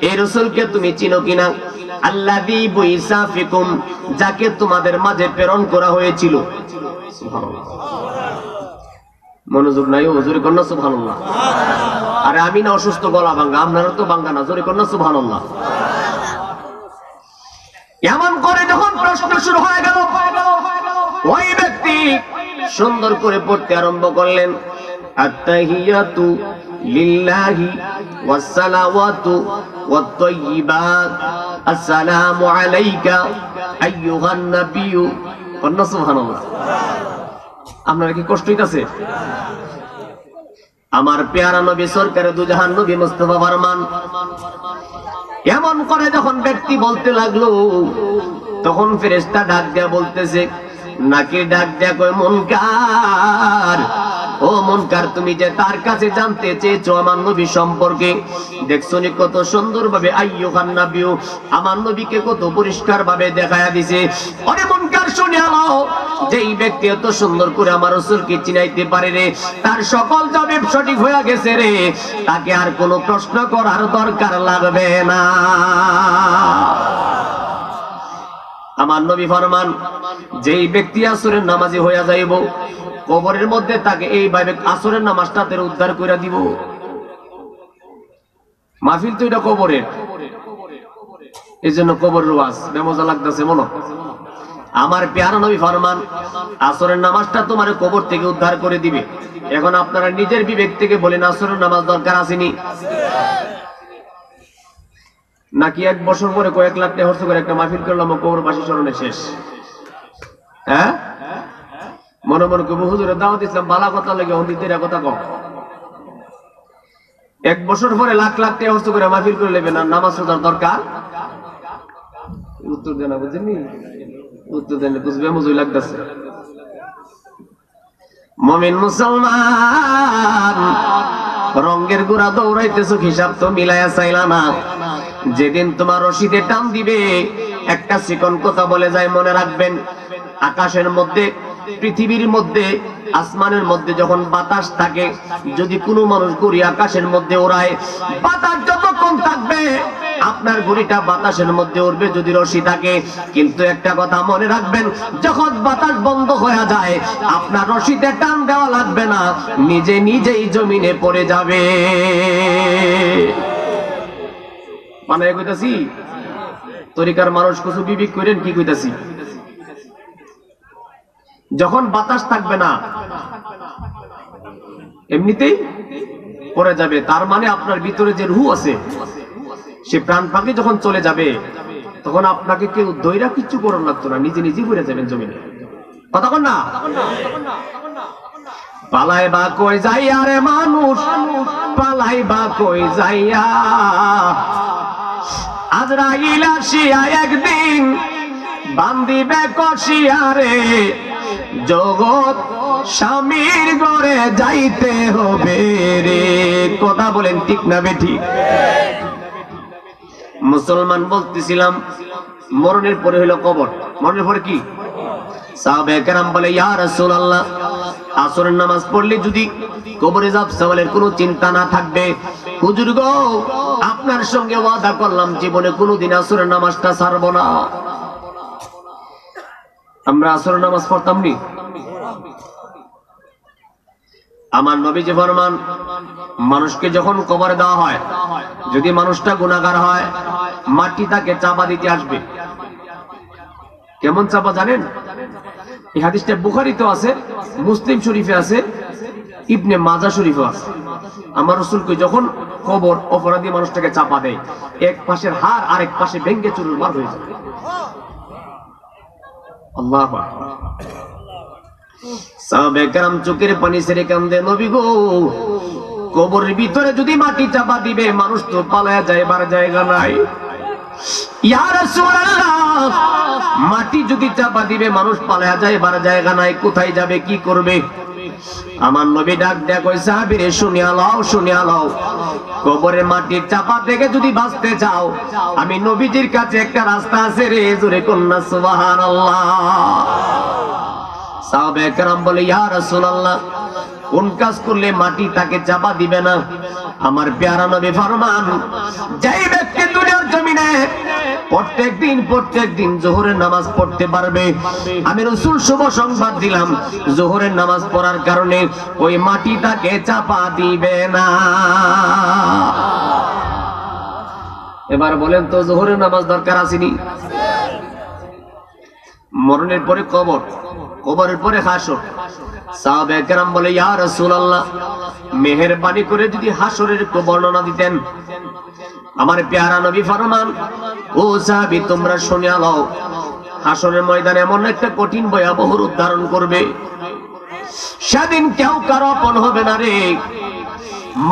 এই রাসূলকে তুমি চিনো কিনা? আল্লাযী বুইসা ফিকুম, যাকে তোমাদের মাঝে প্রেরণ করা হয়েছিল। সুবহানাল্লাহ। মনোযোগ নাই, হুজুর কন্যা সুবহানাল্লাহ। আরে আমি না অসুস্থ, গলা ভাঙ্গা, আপনারা তো ভাঙ্গা না, জোরে কন্যা সুবহানাল্লাহ। এমন করে যখন প্রশ্ন শুরু হয়ে গেল, ওই ব্যক্তি সুন্দর করে পড়তে আরম্ভ করলেন, আত-তাহিয়াতু লিল্লাহি ওয়াস-সালাওয়াতু ওয়াত-তাইয়্যিবাত আসসালামু আলাইকা আইয়ুহান নাবিয়্যু সুবহানাল্লাহ। আপনার কি কষ্ট হইতাছে? আমার পেয়ারা নবী সরকারে দু জাহান নবী মুস্তাফা ফরমান, এমন করে যখন ব্যক্তি বলতে লাগলো তখন ফেরেশতা ডাক দেয়া বলতেছে, নাকি ডাক দেয়া কই মুনকার, ও মুনকার তুমি যে তার কাছে জানতে চেয়েছো আমার নবী সম্পর্কে, দেখছো নি কত সুন্দর ভাবে আইয়ুহান নাবিয়্যু আমার নবীকে কত পরিষ্কার ভাবে দেখায়া দিছে। আরে মুনকার শুনে নাও, যেই ব্যক্তি এত সুন্দর করে আমার রাসূলকে চিনাইতে পারে রে, তার সকল জবাব সঠিক হয়ে গেছে রে, তাকে আর কোনো প্রশ্ন করার দরকার লাগবে না। আমার নবী ফরমান, যেই ব্যক্তি আসরের নামাজি হইয়া যাইব, কবরের মধ্যে তাকে এইভাবে আসরের নামাজটাতে উদ্ধার করে দিব। মাহফিল তো এটা কবরের, এই জন্য কবরের ওয়াজ বেমজা লাগতেছে মনে। আমার পেয়ারা নবী ফরমান, আসরের নামাজটা তোমার কবর থেকে উদ্ধার করে দিবে। এখন আপনারা নিজের বিবেক থেকে বলেন, আসরের নামাজ দরকার আসেনি নাকি? 1 বছর পরে কয়েক লাখ টাকা খরচ করে একটা মাহফিল করলাম, কবর বাসী স্মরণে শেষ। হ্যাঁ, মনে মনে কব হুজুরের দাওয়াত ইসলাম বালা কথা লাগে, অন্যদের কথা কম। 1 বছর পরে লাখ লাখ টাকা খরচ করে মাহফিল করে নেবেন, আর নামাজ রোজার দরকার? উত্তর দেন না, বুঝেননি? উত্তর দেন, বুঝবে মজুই লাগতেছে। মুমিন মুসলমান, রঙের গুড়া দৌড়াইতেছো, হিসাব তো মিলায়া চাইলা না। যেদিন তোমার রশিদে টান দিবে, একটা চিকন কথা বলে যায়, মনে রাখবেন, আকাশের মধ্যে, পৃথিবীর মধ্যে, আসমানের মধ্যে যখন বাতাস থাকে, যদি কোনো মানুষ ঘুরি আকাশের মধ্যে ওড়ায়, বাতাস যতক্ষণ থাকবে আপনার ঘুড়িটা বাতাসের মধ্যে উড়বে যদি রশি থাকে। কিন্তু একটা কথা মনে রাখবেন, যখন বাতাস বন্ধ হয়ে যায় আপনার রশিতে টান দেওয়া লাগবে না, নিজে নিজেই জমিনে পড়ে যাবে। মানে কইতাছি, তরিকার মানুষ কিছু বিবেক করেন কি কইতাছি। যখন বাতাস থাকবে না এমনিতেই পড়ে যাবে, তার মানে আপনার ভিতরে যে রূহ আছে, সে প্রাণ পাখি যখন চলে যাবে, তখন আপনাকে কেউ দইরা কিচ্ছু করার লাগতো না, নিজে নিজেই পড়ে যাবেন জমিনে। কথা কন না? পালাই বা কই যাইয়া রে মানুষ, পালাই বা কই যাইয়া, আজরাইল আসিয়া একদিন বান্দিবে কষিয়া রে, জগৎ স্বামীর ঘরে যাইতে হবে রে। কথা বলেন ঠিক না বেঠিক? মুসলমান বলতেছিলাম, মরণের পরে হইল কবর, মরণের পরে কি? সাহাবায়ে কেরাম বলে, ইয়া রাসূলুল্লাহ, আসরের নামাজ পড়লে যদি কবরে যাব সওয়ালের কোনো চিন্তা না থাকবে, হুজুর গো আপনার সঙ্গে ওয়াদা করলাম জীবনে কোনোদিন আসরের নামাজটা ছাড়ব না। আমরা আসরের নামাজ পড়তাম নি? আমার নবীজি ফরমান, মানুষকে যখন কবরে দেওয়া হয়, যদি মানুষটা গুনাহগার হয়, মাটি তাকে চাপা দিতে আসবে। কেমন চাপা জানেন? এই হাদিসটা বুখারীতে আছে, মুসলিম শরীফে আছে, ইবনে মাজাহ শরীফে আছে। আমার রাসূল কই, যখন কবর অপরাধী মানুষটাকে চাপা দেয়, এক পাশের হাড় আরেক পাশে ভেঙে চুরমার হয়ে যায়। আল্লাহু আকবার। সাহাবায়ে কেরাম চোখের পানি ছেড়ে কান্দে, নবী গো কবরের ভিতরে যদি মাটি চাপা দিবে, মানুষ তো পালায়া যাইবার জায়গা নাই। ইয়া রাসূলুল্লাহ, মাটি যদি চাপা দিবে মানুষ পালায়া যাইবার জায়গা নাই, কোথায় যাবে, কি করবে? আমার নবী ডাক দেয়া কই, সাহাবীরে শুনিয়া লও, শুনিয়া লও, কবরের মাটির চাপা থেকে যদি বাঁচতে চাও, আমি নবীজির কাছে একটা রাস্তা আছে রে, জোরে কন্যা সুবহানাল্লাহ। সাহাবায়ে কেরাম বলে, ইয়া রাসূলুল্লাহ, কোন কাজ করলে মাটি তাকে চাপা দিবে না? আমার প্যারা নবী ফরমান, যেই ব্যক্তি দুনিয়ার জমিনে প্রত্যেক দিন যোহরের নামাজ পড়তে পারবে, আমি রাসূল শুভ সংবাদ দিলাম, যোহরের নামাজ পড়ার কারণে ওই মাটি তাকে চাপা দিবে না। এবার বলেন তো, যোহরের নামাজ দরকার আসেনি? মরণের পরে কবর, কবরের পরে হাসর, সাহাবায়ে কেরাম বলে, ইয়া রাসূলুল্লাহ, মেহেরবানি করে যদি হাসরের একটু বর্ণনা দিতেন। আমার প্যারা নবী ফরমান, ও সাহাবী তোমরা শুনে নাও, হাসরের ময়দানে এমন একটা কঠিন ভয়াবহ রূপ ধারণ করবে, সেদিন কেউ কারো আপন হবে না রে।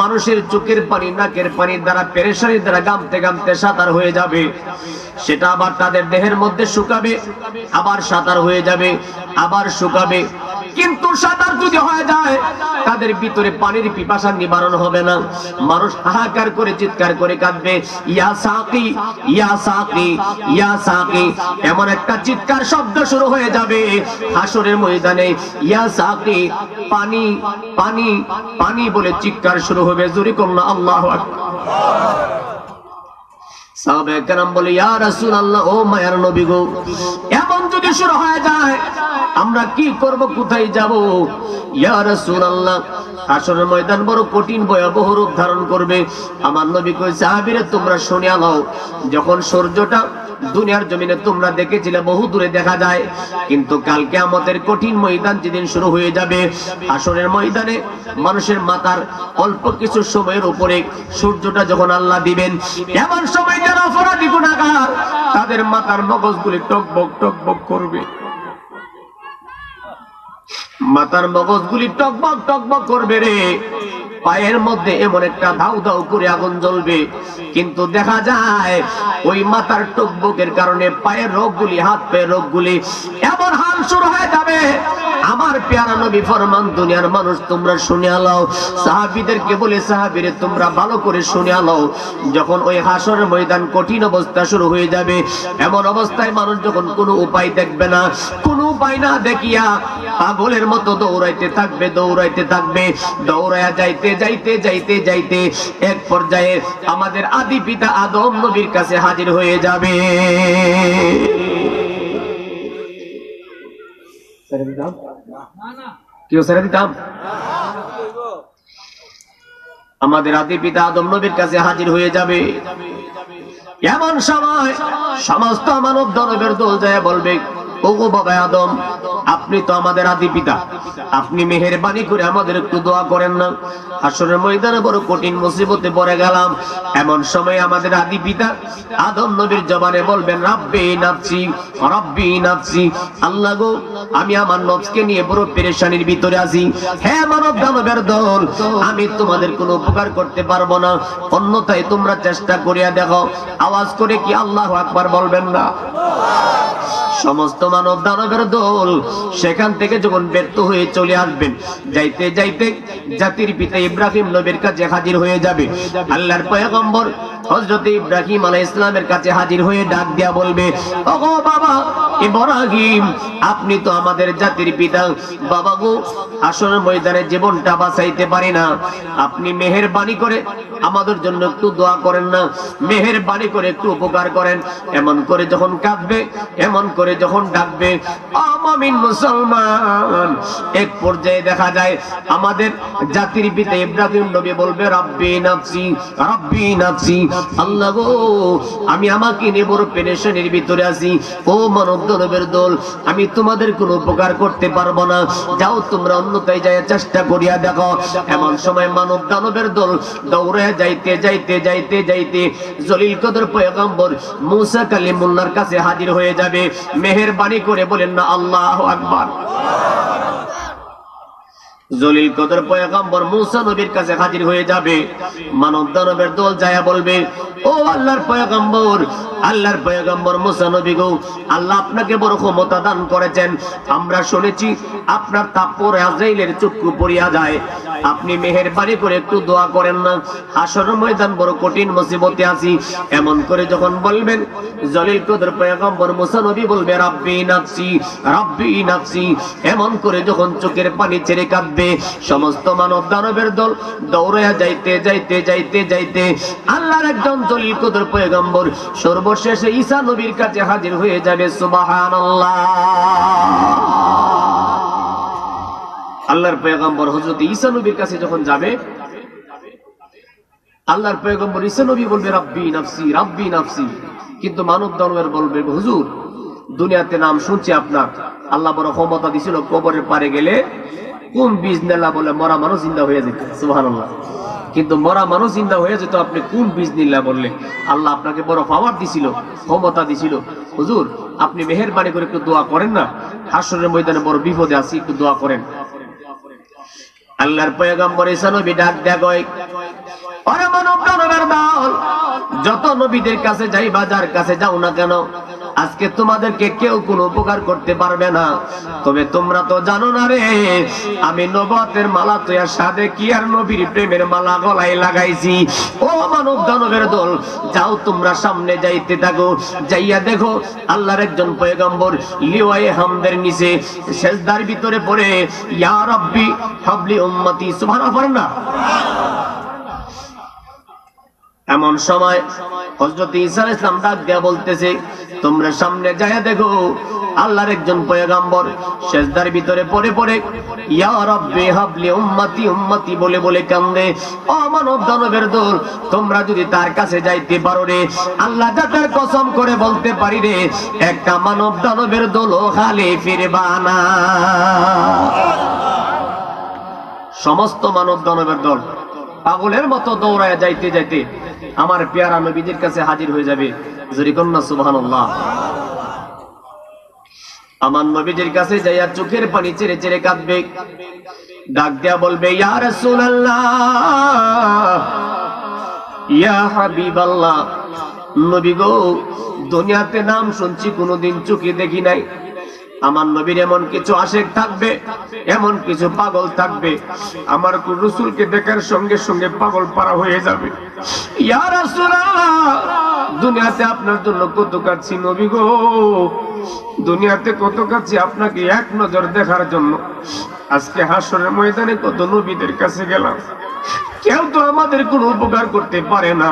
মানুষের চোখের পানি, নাকের পানির দ্বারা, পেরেশানির দ্বারা গামতে গামতে সাঁতার হয়ে যাবে, সেটা আবার তাদের দেহের মধ্যে শুকাবে, আবার সাঁতার হয়ে যাবে, আবার শুকাবে। কিন্তু সাঁতার যদি হয়ে যায়, তাদের ভিতরে পানির পিপাসা নিবারণ হবে না। মানুষ হাহাকার করে চিৎকার করে কাঁদবে, ইয়া সাকি, ইয়া সাকি, ইয়া সাকি। এমন একটা চিৎকার শব্দ শুরু হয়ে যাবে হাসরের ময়দানে, ইয়া সাকি, পানি পানি পানি বলে চিৎকার শুরু হবে। জোরে করুন আল্লাহু আকবার। সাহাবায়ে কেরাম বলে, ইয়া রাসূলুল্লাহ, ও মায়ার নবী গো, এমন যদি শুরু হয়ে যায় আমরা কি করব, কোথায় যাব? ইয়া রাসূলুল্লাহ, হাসরের ময়দান বড় কঠিন ভয়াবহ রূপ ধারণ করবে। আমার নবী কই, সাহাবীরা তোমরা শুনে নাও, যখন সূর্যটা দুনিয়ার জমিনে তোমরা দেখেছিলে বহু দূরে দেখা যায়, কিন্তু কাল কিয়ামতের কঠিন ময়দান যেদিন শুরু হয়ে যাবে, হাসরের ময়দানে মানুষের মাথার অল্প কিছু সময়ের উপরে সূর্যটা যখন আল্লাহ দিবেন, এমন সময় যারা অপরাধী গুনাহগার, তাদের মাথার মগজগুলি টকবক টকবক করবে, মাথার মগজগুলি টকবক টকবক করবে রে। পায়ের মধ্যে এমন একটা ধাউ ধাউ করে আগুন জ্বলবে, কিন্তু দেখা যায় ওই মাথার টকবকের কারণে পায়ের রোগগুলি, হাত পায়ের রোগগুলি এমন হাল শুরু হয়ে যাবে। আমার প্যারা নবী ফরমান, দুনিয়ার মানুষ তোমরা শুনে আলাও। সাহাবীদেরকে বলে, সাহাবীরে তোমরা ভালো করে শুনে আলাও, যখন ওই হাসরের ময়দান কঠিন অবস্থা শুরু হয়ে যাবে, এমন অবস্থায় মানুষ যখন কোনো উপায় দেখবে না, কোনো উপায় না দেখিয়া পাগলের মতো দৌড়াইতে থাকবে, দৌড়াইতে থাকবে, দৌড়াইয়া যাইতে যাইতে যাইতে যাইতে এক পর্যায়ে আমাদের আদি পিতা আদম নবীর কাছে হাজির হয়ে যাবে। কেউ ছেড়ে দিতাম? আমাদের আদি পিতা আদম নবীর কাছে হাজির হয়ে যাবে। এমন সময় সমস্ত মানব দানবের দল যায় বলবে, ওগো বাবা আদম, আপনি তো আমাদের আদি পিতা, আপনি মেহেরবানি করে আমাদের একটু দোয়া করেন না, হাসরের ময়দানে বড় কঠিন মুসিবতে পড়ে গেলাম। এমন সময় আমাদের আদি পিতা আদম নবীর জবানে বলবেন, রাব্বি নাফসি, রাব্বি নাফসি, আল্লাহ গো, আমি আমার নফসকে নিয়ে বড় পেরেশানির ভিতরে আছি। হে মানব দানবের দল, আমি তোমাদের কোনো উপকার করতে পারবো না, অন্যথায় তোমরা চেষ্টা করিয়া দেখো। আওয়াজ করে কি আল্লাহু আকবার বলবেন না? সমস্ত মানব দানবের দল সেখান থেকে যখন ব্যর্থ হয়ে চলে আসবেন, যাইতে যাইতে জাতির পিতা ইব্রাহিম নবীর কাছে হাজির হয়ে যাবে। আল্লাহর পয়গম্বর হযরত ইব্রাহিম আলাইহিস সালামের কাছে হাজির হয়ে ডাক দিয়া বলবে, ওগো বাবা ইব্রাহিম, আপনি তো আমাদের জাতির পিতা, বাবা গো, হাসরের ময়দানে জীবনটা বাঁচাইতে পারি না, আপনি মেহেরবানি করে আমাদের জন্য একটু দোয়া করেন না, মেহেরবানি করে একটু উপকার করেন। এমন করে যখন কাঁদবে, এমন করে যখন ডাকবে, আমিন মুসলমান, এক পর্যায়ে দেখা যায় আমাদের জাতির পিতা ইব্রাহিম নবী বলবে, রাব্বি নাফসি, রাব্বি নাফসি, আল্লাহ গো, আমি আমাকে নিয়ে বড় পেরেশানির ভিতরে আছি। ও মানব দানবের দল, আমি তোমাদের কোনো উপকার করতে পারবো না, যাও তোমরা অন্যথায় যায় চেষ্টা করিয়া দেখো। এমন সময় মানব দানবের দল দৌড়ে যাইতে যাইতে যাইতে যাইতে জলিল কদর পয়গম্বর মুসা কালিমুল্লাহর কাছে হাজির হয়ে যাবে। মেহেরবানি করে বলেন না আল্লাহু আকবার। জলিল কদর পয়গম্বর মুসা নবীর কাছে হাজির হয়ে যাবে। মানব দানবের দল যায় বলবে, ও আল্লাহর পয়গম্বর, আল্লাহর পয়গম্বর মুসা নবী গো, আল্লাহ আপনাকে বড় ক্ষমতা দান করেছেন, আমরা শুনেছি আপনার তাপরে আজরাইলের চক্ষু পড়িয়া যায়, আপনি মেহেরবানি করে একটু দোয়া করেন না, হাসরের ময়দান বড় কঠিন মুসিবতে আছি। এমন করে যখন বলবেন, জলিল কদর পয়গম্বর মুসা নবী বলবে, রাব্বি নাফসি, রাব্বি নাফসি। এমন করে যখন চোখের পানি ছেড়ে কাঁদবে, সমস্ত মানব দানবের দল দৌড়াইয়া যাইতে যাইতে যাইতে যাইতে আল্লাহর একজন জলিল কদর পয়গম্বর সর্বশেষে ঈসা নবীর কাছে হাজির হয়ে যাবে। সুবহানাল্লাহ। আল্লাহর পয়গম্বর হযরত ঈসা নবীর কাছে যখন যাবে, আল্লাহর পয়গম্বর ঈসা নবী বলবে, রাব্বি নাফসি, রাব্বি নাফসি। কিন্তু মানব দানবের বলবে, হুজুর, দুনিয়াতে নাম শুনছি আপনার, আল্লাহ বড় ক্ষমতা দিছিল, কবরের পারে গেলে কোন বীজ নিলা বলে মরা মানুষ জিন্দা হয়ে যেত, সুবহানাল্লাহ। কিন্তু মরা মানুষ জিন্দা হয়ে যেত, আপনি কোন বীজ নিলা বললে? আল্লাহ আপনাকে বড় পাওয়ার দিছিল, ক্ষমতা দিছিল। হুজুর আপনি মেহেরবানি করে একটু দোয়া করেন না, হাসরের ময়দানে বড় বিপদে আছি, একটু দোয়া করেন। আল্লাহর পয়গম্বর ঈসা নবী ডাক দেয়া কয়, ওরে মানব দানবের দল, যত নবীদের কাছে যাই বা যার কাছে যাও না কেন, আজকে তোমাদেরকে কেউ কোনো উপকার করতে পারবে না। তবে তোমরা তো জানো না রে, আমি নবুয়তের মালা তৈয়া সাদে কি আর নবীর প্রেমের মালা গলায় লাগাইছি। ও মানব দানবের দল, যাও তোমরা সামনে যাইতে থাকো, যাইয়া দেখো আল্লাহর একজন পয়গম্বর লিওয়ায়ে হামদের নিচে সেজদার ভিতরে পড়ে ইয়া রাব্বি হাবলি উম্মতি, সুবহানাল্লাহ না? এমন সময় হযরত ঈসা আলাইহিস সালাম ডাক দেয়া বলতেছে, তোমরা সামনে যায় দেখো আল্লাহর একজন পয়গম্বর সেজদার ভিতরে পড়ে পড়ে ইয়া রাব্বি হাবলি উম্মতি উম্মতি বলে বলে কান্দে। ও মানব দানবের দল, তোমরা যদি তার কাছে যাইতে পারো রে, আল্লাহ জাতের কসম করে বলতে পারি রে, একটা মানব দানবের দলও খালি ফিরবা না। সমস্ত মানব দানবের দল পাগলের মতো দৌড়ায় যাইতে যাইতে আমার পেয়ারা নবীজির কাছে হাজির হয়ে যাবে। জোরে কন্যা সুবহানাল্লাহ। আমার নবীজির কাছে যাইয়া চোখের পানি ছেড়ে ছেড়ে কাঁদবে, ডাক দেয়া বলবে, ইয়া রাসূলুল্লাহ, ইয়া হাবিবাল্লাহ, নবী গো, দুনিয়াতে নাম শুনছি, কোনোদিন চোখে দেখি নাই। আমার নবীর এমন কিছু আশেক থাকবে, এমন কিছু পাগল থাকবে, আমার রাসূলকে দেখার সঙ্গে সঙ্গে পাগল পারা হয়ে যাবে। ইয়া রাসূলুল্লাহ, দুনিয়াতে আপনার জন্য কত কাঁদছি নবী গো, দুনিয়াতে কত কাঁদছি আপনাকে এক নজর দেখার জন্য। আজকে হাসরের ময়দানে কত নবীদের কাছে গেলাম, কেউ তো আমাদের কোনো উপকার করতে পারে না।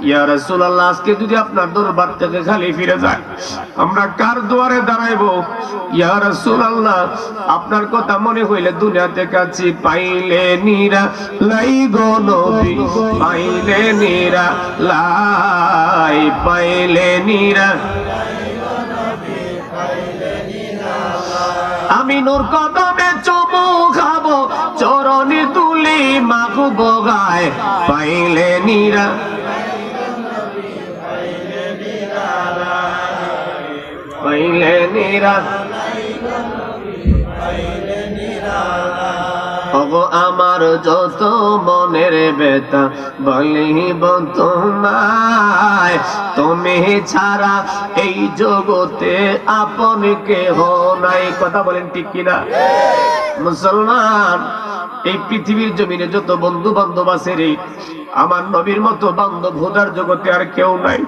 ইয়া রাসূলুল্লাহ, আজকে যদি আপনার দরবার থেকে খালি ফিরে যায়, আমরা কার দুয়ারে দাঁড়াইবো? ইয়া রাসূলুল্লাহ, আপনার কথা মনে হইলে দুনিয়াতে কাছে পাইলে নিরা লাই গো নবী, পাইলে নিরা লাই, পাইলে নিরা, আমি নূর কদমে চুমু খাবো, চরণে তুলি মাখবো গায়, পাইলে নিরা, পাইলে নিরা। ওগো আমার যত মনের ব্যথা বলিব তোমায়, তুমি ছাড়া এই জগতে আপন কেহ নাই। কথা বলেন ঠিক কিনা? মুসলমান, এই পৃথিবীর জমিনে যত বন্ধু বান্ধব আছে রে, আমার নবীর মতো বান্ধব খোদার জগতে আর কেউ নাই।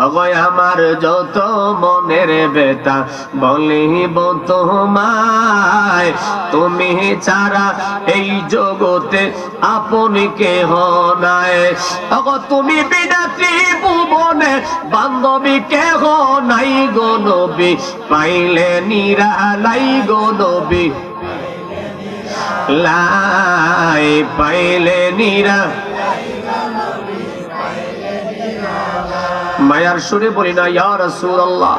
অগয় আমার যত মনের ব্যথা বলিব তোমায়, তুমি ছাড়া এই জগতে আপন কেহ নাই। অগ তুমি বিনা ত্রিভুবনে বান্ধবী কেহ নাই গো নবী, পাইলে নিরালাই গো নবী লাই, পাইলে নিরা। মায়ার সুরে বলি না ইয়া রাসূলুল্লাহ।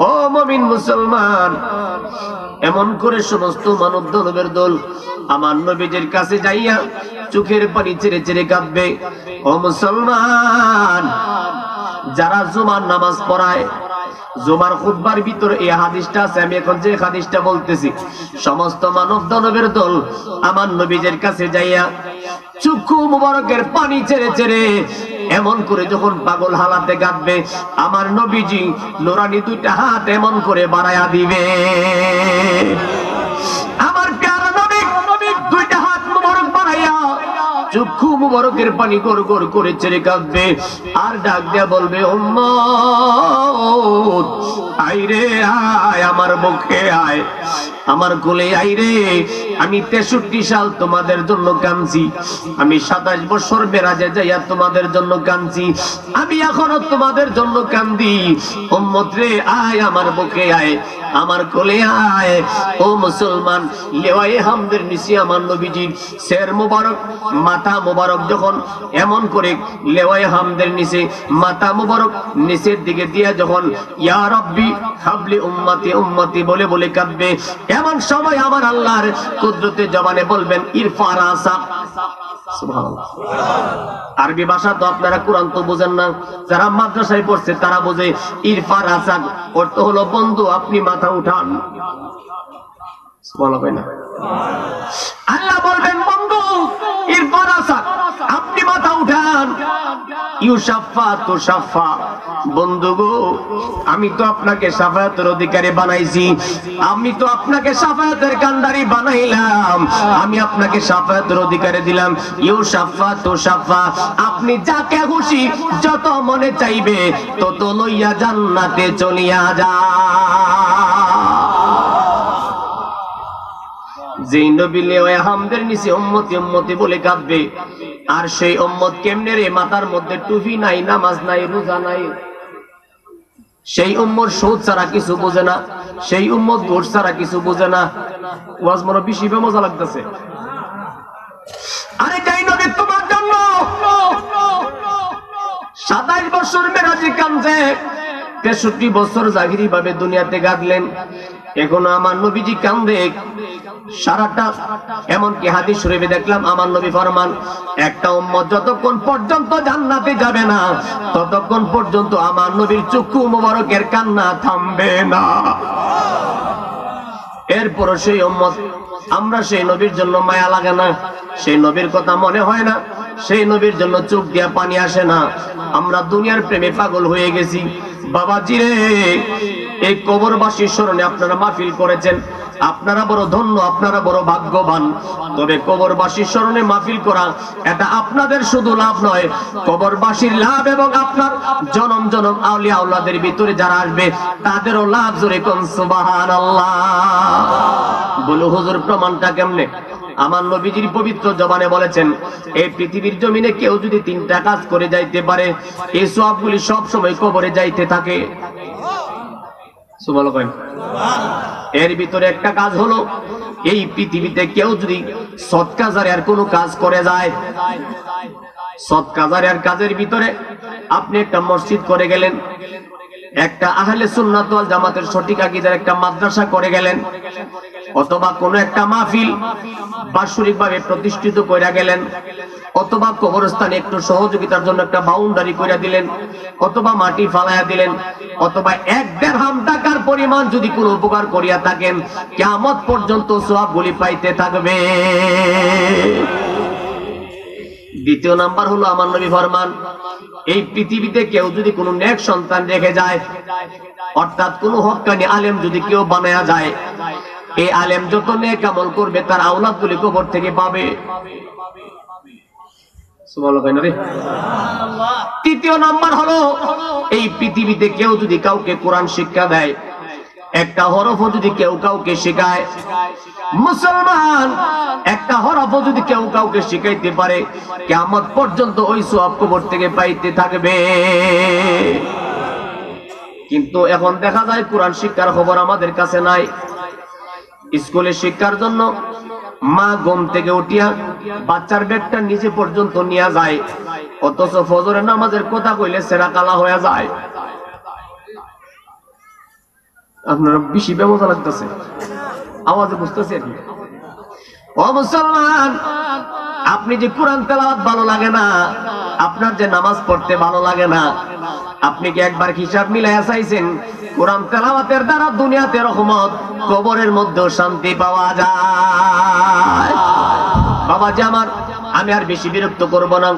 ও মুমিন মুসলমান, এমন করে সমস্ত মানব দানবের দল আমার নবীজির কাছে যাইয়া চোখের পানি ছেড়ে ছেড়ে কাঁদবে। ও মুসলমান, যারা জুমার নামাজ পড়ায়, জুমার খুতবার ভিতরে এই হাদিসটা আছে, আমি এখন যে হাদিসটা বলতেছি, সমস্ত মানব দানবের দল আমার নবীজির কাছে যাইয়া চক্ষু মুবারকের পানি ছেড়ে ছেড়ে এমন করে যখন পাগল হালাতে কাঁদবে, আমার নবীজি নোরানি দুইটা হাত এমন করে বাড়ায়া দিবে। আমার প্যারা নবী দুইটা হাত মুবারক বাড়াইয়া চক্ষু মুবারকের পানি গড় গড় করে ছেড়ে কাঁদবে, আর ডাক দেয়া বলবে, উম্মত আইরে আয়, আমার বুকে আয়, আমার কোলে আইরে। আমি 63 সাল তোমাদের জন্য কাঁদছি, আমি 27 বছর মেরাজে যাইয়া তোমাদের জন্য কাঁদছি, আমি এখনো তোমাদের জন্য কান্দি। উম্মত রে আয়, আমার বুকে আয়, আমার কোলে আয়। ও মুসলমান, লেওয়ায়ে হামদের নিচে আমার নবীজির শের মুবারক, মাথা মুবারক যখন এমন করে লেওয়ায়ে হামদের নিচে মাথা মুবারক নিচের দিকে দিয়ে যখন ইয়া রাব্বি হাবলি উম্মতি উম্মতি বলে বলে কাঁদবে, এমন সময় আমার আল্লাহর কুদরতে জবানে বলবেন ইরফা রাসাক। সুবহানাল্লাহ। আরবি ভাষা তো আপনারা কোরআন তো বোঝেন না, যারা মাদ্রাসায় পড়ছে তারা বোঝে। ইরফা রাসাক অর্থ হলো বন্ধু আপনি মাথা উঠান। বলা হয় না? আল্লাহ বলবেন বন্ধু ইরফা রাসাক, আপনি মাথা উঠান। ইউশাফা তুশাফা, বন্ধু গো আমি তো আপনাকে শাফায়াতের অধিকারী বানাইছি, আমি তো আপনাকে শাফায়াতের কান্ডারি বানাইলাম, আমি আপনাকে শাফায়াতের অধিকারী দিলাম। ইউশাফা তুশাফা, আপনি যাকে খুশি যত মনে চাইবে তত লইয়া জান্নাতে চলিয়া যা। যেই নবী লেওয়ায়ে হামদের নিচে উম্মতি উম্মতি বলে কাঁদবে, আর সেই উম্মত কেমনে রে? মাথার মধ্যে টুপি নাই, নামাজ নাই, রোজা নাই। সেই উম্মত সুদ ছাড়া কিছু বোঝে না, সেই উম্মত ঘোষ ছাড়া কিছু বোঝে না। ওয়াজ মনে বেশি মজা লাগতেছে। আরে যাই নবী তোমার জন্য 27 বছর মেরাজে কাঁদছে, 63 বছর জাহিরি ভাবে দুনিয়াতে কাঁদলেন, এখনো আমার নবীজি কান্দে সারাটা। এমনকি হাদিস শরীফে দেখলাম আমার নবী ফরমান, একটা উম্মত যতক্ষণ পর্যন্ত জান্নাতে যাবে না ততক্ষণ পর্যন্ত আমার নবীর চক্ষু মুবারকের কান্না থামবে না। এরপর সেই উম্মত, আমরা সেই নবীর জন্য মায়া লাগে না, সেই নবীর কথা মনে হয় না, সেই নবীর জন্য চোখ দিয়া পানি আসে না। আমরা দুনিয়ার প্রেমে পাগল হয়ে গেছি। বাবাজি রে, এই কবরবাসীর স্মরণে আপনারা মাহফিল করেছেন, আপনারা বড় ধন্য, আপনারা বড় ভাগ্যবান। তবে কবরবাসীর স্মরণে মাহফিল করা এটা আপনাদের শুধু লাভ নয়, কবরবাসীর লাভ এবং আপনার জনম জনম আউলিয়া আওলাদের ভিতরে যারা আসবে তাদেরও লাভ। জোরে কোন সুবহানাল্লাহ। বলো হুজুর প্রমাণটা কেমনে? আমার নবীজির পবিত্র জবানে বলেছেন, এই পৃথিবীর জমিনে কেউ যদি 3টা কাজ করে যাইতে পারে, এই সবগুলি সব সময় কবরে যাইতে থাকে। সুবহানাল্লাহ। এর ভিতরে একটা কাজ হলো, এই পৃথিবীতে কেউ যদি সৎকা জারিয়ার কোনো কাজ করে যায়, সৎকা জারিয়ার কাজের ভিতরে আপনি একটা মসজিদ করে গেলেন, একটা আহলে সুন্নাত ওয়াল জামাতের সঠিক আকীদার একটা মাদ্রাসা করে গেলেন, অথবা কোনো একটা মাহফিল বাৎসরিক ভাবে প্রতিষ্ঠিত করে গেলেন, অথবা কবরস্থানে একটু সহযোগিতার জন্য একটা বাউন্ডারি করে দিলেন, অথবা মাটি ফালাইয়া দিলেন, অথবা 1 দিরহাম টাকার পরিমাণ যদি কোনো উপকার করিয়া থাকেন, কিয়ামত পর্যন্ত সওয়াবগুলি পাইতে থাকবে। দ্বিতীয় নাম্বার হলো আমার নবী ফরমান, এই পৃথিবীতে কেউ যদি কোনো নেক সন্তান রেখে যায়, অর্থাৎ কোনো হক্কানি আলেম যদি কেউ বানায়া যায়, এই আলেম যত নেক আমল করবে তার আওলাদগুলি কবর থেকে পাবে। তৃতীয় নাম্বার হলো, এই পৃথিবীতে কেউ যদি কাউকে কোরআন শিক্ষা দেয়, একটা হরফও যদি কেউ কাউকে শেখায়, মুসলমান একটা হরফও যদি কেউ কাউকে শিখাইতে পারে, কিয়ামত পর্যন্ত ওই সওয়াব কবর থেকে পাইতে থাকবে। কিন্তু এখন দেখা যায় কোরআন শিক্ষার খবর আমাদের কাছে নাই। স্কুলে শিক্ষার জন্য মা ঘুম থেকে উঠিয়া বাচ্চার ব্যাগটা নিচে পর্যন্ত নিয়ে যায়, অথচ ফজরের নামাজের কথা কইলে সেরা কালা হয়ে যায়। আপনারা বেশি বেমজা লাগতেছে, আওয়াজে বুঝতেছেন? ও মুসলমান, আপনি যে কোরআন তেলাওয়াত ভালো লাগে না, আপনার যে নামাজ পড়তে ভালো লাগে না, আপনি কি একবার হিসাব মিলাইয়া চাইছেন? কোরআন তেলাওয়াতের দ্বারা দুনিয়াতে রহমত, কবরের মধ্যেও শান্তি পাওয়া যায়। বাবাজি আমার, আমি আর বেশি বিরক্ত করব না,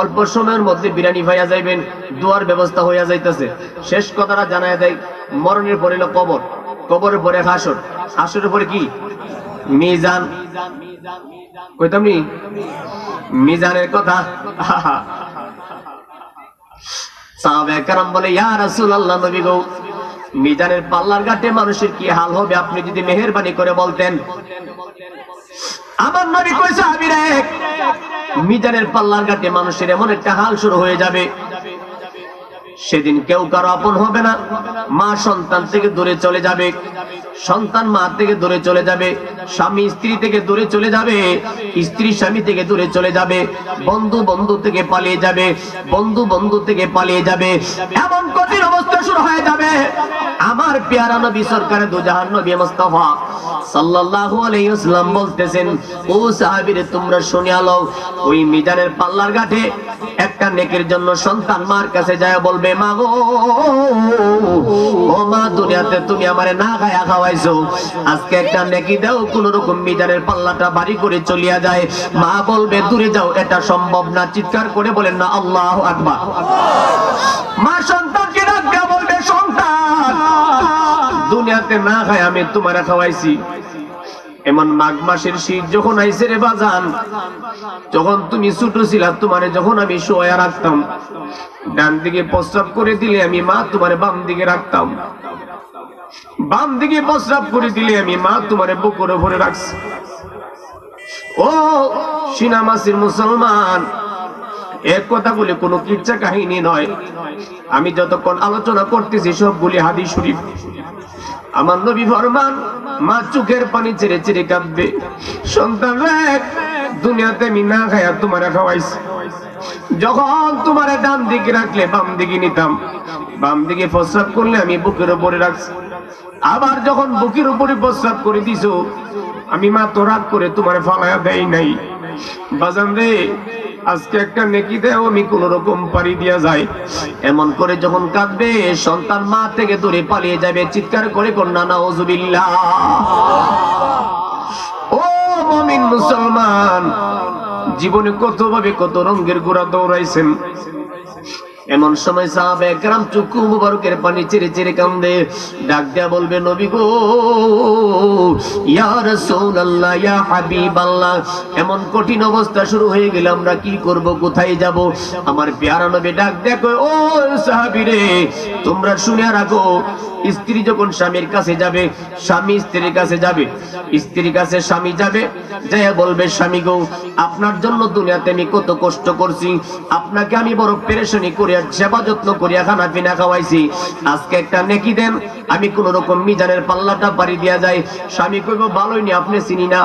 অল্প সময়ের মধ্যে বিরানি ভাইয়া যাইবেন, দুয়ার ব্যবস্থা হইয়া যাইতেছে। শেষ কথাটা জানায় দেয়, মরণের পরে হলো কবর, কবরের পরে হাসর, হাসরের পরে কি? মিজান। কইতাম নি মিজানের কথা। সাহাবায়ে কেরাম বলে, ইয়া রাসূলুল্লাহ, নবী গো, মিজানের পাল্লার ঘাটে মানুষের কি হাল হবে আপনি যদি মেহেরবানি করে বলতেন। আমার নবী কইছে, সাহাবীরা, মিজানের পাল্লার ঘাটে মানুষের এমন একটা হাল শুরু হয়ে যাবে, সেদিন কেউ কারো আপন হবে না। মা সন্তান থেকে দূরে চলে যাবে, সন্তান মা থেকে দূরে চলে যাবে, স্বামী স্ত্রী থেকে দূরে চলে যাবে, স্ত্রী স্বামী থেকে দূরে চলে যাবে, বন্ধু বন্ধু থেকে পালিয়ে যাবে, বন্ধু বন্ধু থেকে পালিয়ে যাবে। এমন কঠিন অবস্থা শুরু হয়ে যাবে। আমার প্যারা নবী সরকারে দু জাহান নবী মুস্তাফা সাল্লাল্লাহু আলাইহি ওয়াসাল্লাম বলতেছেন, ও সাহাবীরা তোমরা শুনিয়া লও, ওই মিজানের পাল্লার ঘাটে একটা নেকির জন্য সন্তান মার কাছে যায় বলবে, মা গো, ও মা, দুনিয়াতে তুমি আমারে না খায়া খাওয়াইছো, আজকে একটা নেকি দাও, কোন রকম মিজানের পাল্লাটা ভারী করে চলিয়া যায়। মা বলবে, দূরে যাও, এটা সম্ভব না। চিৎকার করে বলেন না আল্লাহু আকবার। মা সন্তানকে ডাক দিয়া বলবে, সন্তান, দুনিয়াতে না খায় আমি তোমারে খাওয়াইছি, এমন মাঘ মাসের শীত যখন আইছে রে বাজান, যখন তুমি ছোট ছিলা, তোমারে যখন আমি শোয়া রাখতাম, ডান দিকে প্রস্রাব করে দিলে আমি মা তোমারে বাম দিকে রাখতাম, বাম দিকে প্রস্রাব করে দিলে আমি মা তোমারে বুকের উপরে রাখছি। ও সিনামাসির মুসলমান, এক কথা বলে কোনো কিচ্ছা কাহিনী নয়। আমি যতক্ষণ আলোচনা করতেছি সবগুলি হাদিস শরীফ। আমার নবী ফরমান, মা চোখের পানি ছেড়ে ছেড়ে কাঁদবে, সন্তান রে, দুনিয়াতে আমি না খায়া তোমারে খাওয়াইছি, যখন তোমারে ডান দিকে রাখলে বাম দিকে নিতাম, বাম দিকে প্রস্রাব করলে আমি বুকের উপরে রাখছি, আবার যখন বুকের উপরে প্রস্রাব করে দিছো, আমি মা তো রাগ করে তোমারে ফালায়া দেই নাই। বাজান রে, আজকে একটা নেকি দেও, আমি কোন রকম পারি দিয়া যায়। এমন করে যখন কাঁদবে, সন্তান মা থেকে দূরে পালিয়ে যাবে। চিৎকার করে কন্যা নাউজুবিল্লাহ। ও মুমিন মুসলমান, জীবনে কত ভাবে কত রঙের ঘোড়া দৌড়াইছেন। এমন সময় সাহাবায়ে কেরাম চক্ষু মুবারকের পানি ছেড়ে ছেড়ে কান্দে, ডাক দেয়া বলবে, নবী গো, ইয়া রাসূলুল্লাহ, ইয়া হাবিবাল্লাহ, এমন কঠিন অবস্থা শুরু হয়ে গেল, আমরা কি করব, কোথায় যাব? আমার প্যারা নবী ডাক দেয়া কয়, ও সাহাবীরে, তোমরা শুনে রাখো, স্ত্রী যখন স্বামীর কাছে যাবে, স্বামী স্ত্রীর কাছে যাবে, স্ত্রীর কাছে স্বামী যাবে, যায় বলবে, স্বামী গো, আপনার জন্য দুনিয়াতে আমি কত কষ্ট করছি, আপনাকে আমি বড় পেরেশানি করিয়া সেবা যত্ন করিয়া খানা পিনা খাওয়াইছি, আজকে একটা নেকি দেন, আমি কোন রকম মিজানের পাল্লাটা পারি দিয়া যায়। স্বামী কইব, ভালোই নি, আপনি চিনি না।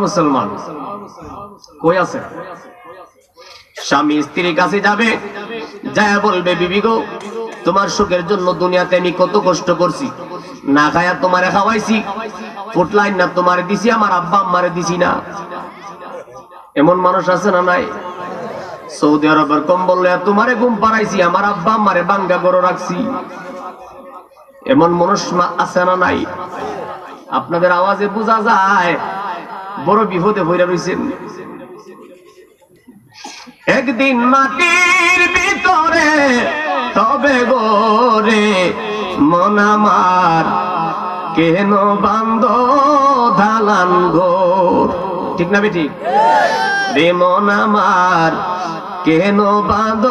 মুসলমান কই আছে? স্বামী স্ত্রীর কাছে যাবে, যায় বলবে, বিবি গো, তোমার সুখের জন্য দুনিয়াতে আমি কত কষ্ট করছি, না খায়া তোমারে খাওয়াইছি, ফুটলাইন না তোমারে দিছি, আমার আব্বা আম্মারে দিছি না। এমন মানুষ আছে না নাই? সৌদি আরবের কম্বল তোমারে ঘুম পাড়াইছি, আমার আব্বা আম্মারে বাঙ্গা গরো রাখছি। এমন মানুষ আছে না নাই? আপনাদের আওয়াজে বোঝা যায় বড় বিপদে পড়ে রইছেন। একদিন মাটির ভিতরে তবে গোরে মন আমার, কেন বান্ধ ধালান ঘর। ঠিক না বেটি? রে মন আমার, কেন বাঁধ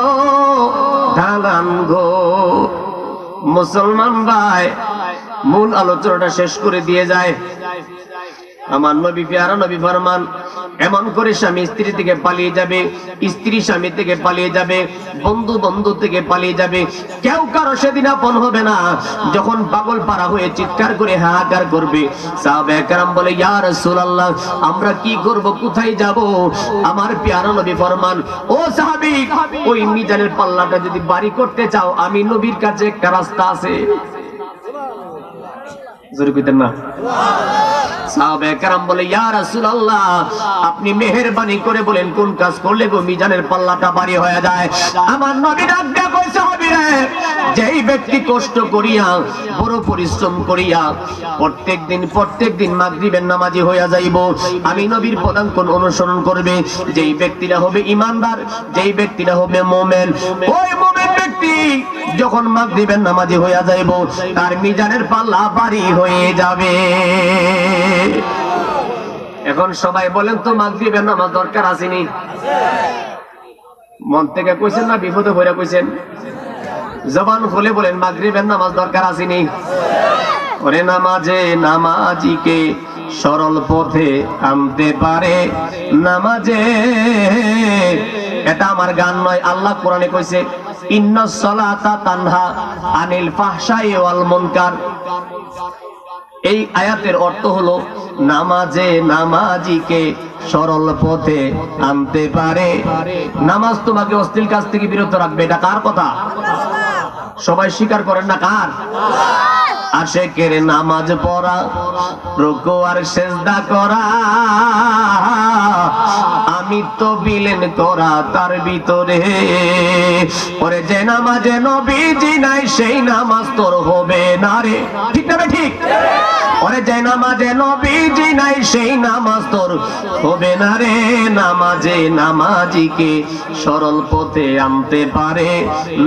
ধালান ঘর। মুসলমান ভাই, মূল আলোচনাটা শেষ করে দিয়ে যায়। আমার নবী প্যারা নবী ফরমান, এমন করে স্বামী স্ত্রী থেকে পালিয়ে যাবে, স্ত্রী স্বামী থেকে পালিয়ে যাবে, বন্ধু বন্ধু থেকে পালিয়ে যাবে, কেউ কারো সেদিন আপন হবে না। যখন পাগল পারা হয়ে চিৎকার করে হাহাকার করবে, সাহাবায়ে কেরাম বলে, ইয়া রাসূলুল্লাহ, আমরা কি করব, কোথায় যাব? আমার প্যারা নবী ফরমান, ও সাহাবী, ওই মিজানের পাল্লাটা যদি বাড়ি করতে চাও, আমি নবীর কাছে একটা রাস্তা আছে। জোরে কইতেন না? সাহাবায়ে কেরাম বলে, ইয়া রাসূলুল্লাহ, আপনি মেহেরবানি করে বলেন কোন কাজ করলে গো মিজানের পাল্লাটা ভারী হয়ে যায়। আমার নবী ডাক দিয়া কইছে, সাহাবীরা, যেই ব্যক্তি কষ্ট করিয়া বড় পরিশ্রম করিয়া প্রত্যেক দিন মাগরিবের নামাজি হইয়া যাইব, আমি নবীর পদাঙ্কন অনুসরণ করবে, যেই ব্যক্তিরা হবে ঈমানদার, যেই ব্যক্তিরা হবে মুমিন, ওই মুমিন ব্যক্তি যখন মাগরিবের নামাজি হইয়া যাইব, তার মিজানের পাল্লা ভারী হয়ে যাবে। এখন সবাই বলেন তো, মাগরিবের নামাজ দরকার আসেনি? মন থেকে কইছেন না বিপদে পড়ে কইছেন? জবান খুলে বলেন, মাগরিবের নামাজ দরকার আসেনি? ওরে নামাজে নামাজিকে সরল পথে আনতে পারে নামাজে। এটা আমার গান নয়, আল্লাহ কোরআনে কইছে ইন্নাস সালাতা তানহা আনিল ফাহশাই ওয়াল মুনকার। এই আয়াতের অর্থ হলো নামাজে নামাজিকে সরল পথে আনতে পারে। নামাজ তোমাকে অশ্লীল কাজ থেকে বিরত রাখবে। এটা কার কথা? সবাই স্বীকার করেন না কার? আশেকের নামাজ পড়া, রুকু আর সিজদা করা, আমি তো বিলীন করা তার ভিতরে। ওরে যে নামাজে নবীজি নাই সেই নামাজ তোর হবে না রে। ঠিক না ঠিক? ওরে যে নামাজে নবীজি নাই সেই নামাজ তোর হবে না রে। নামাজে নামাজিকে সরল পথে আনতে পারে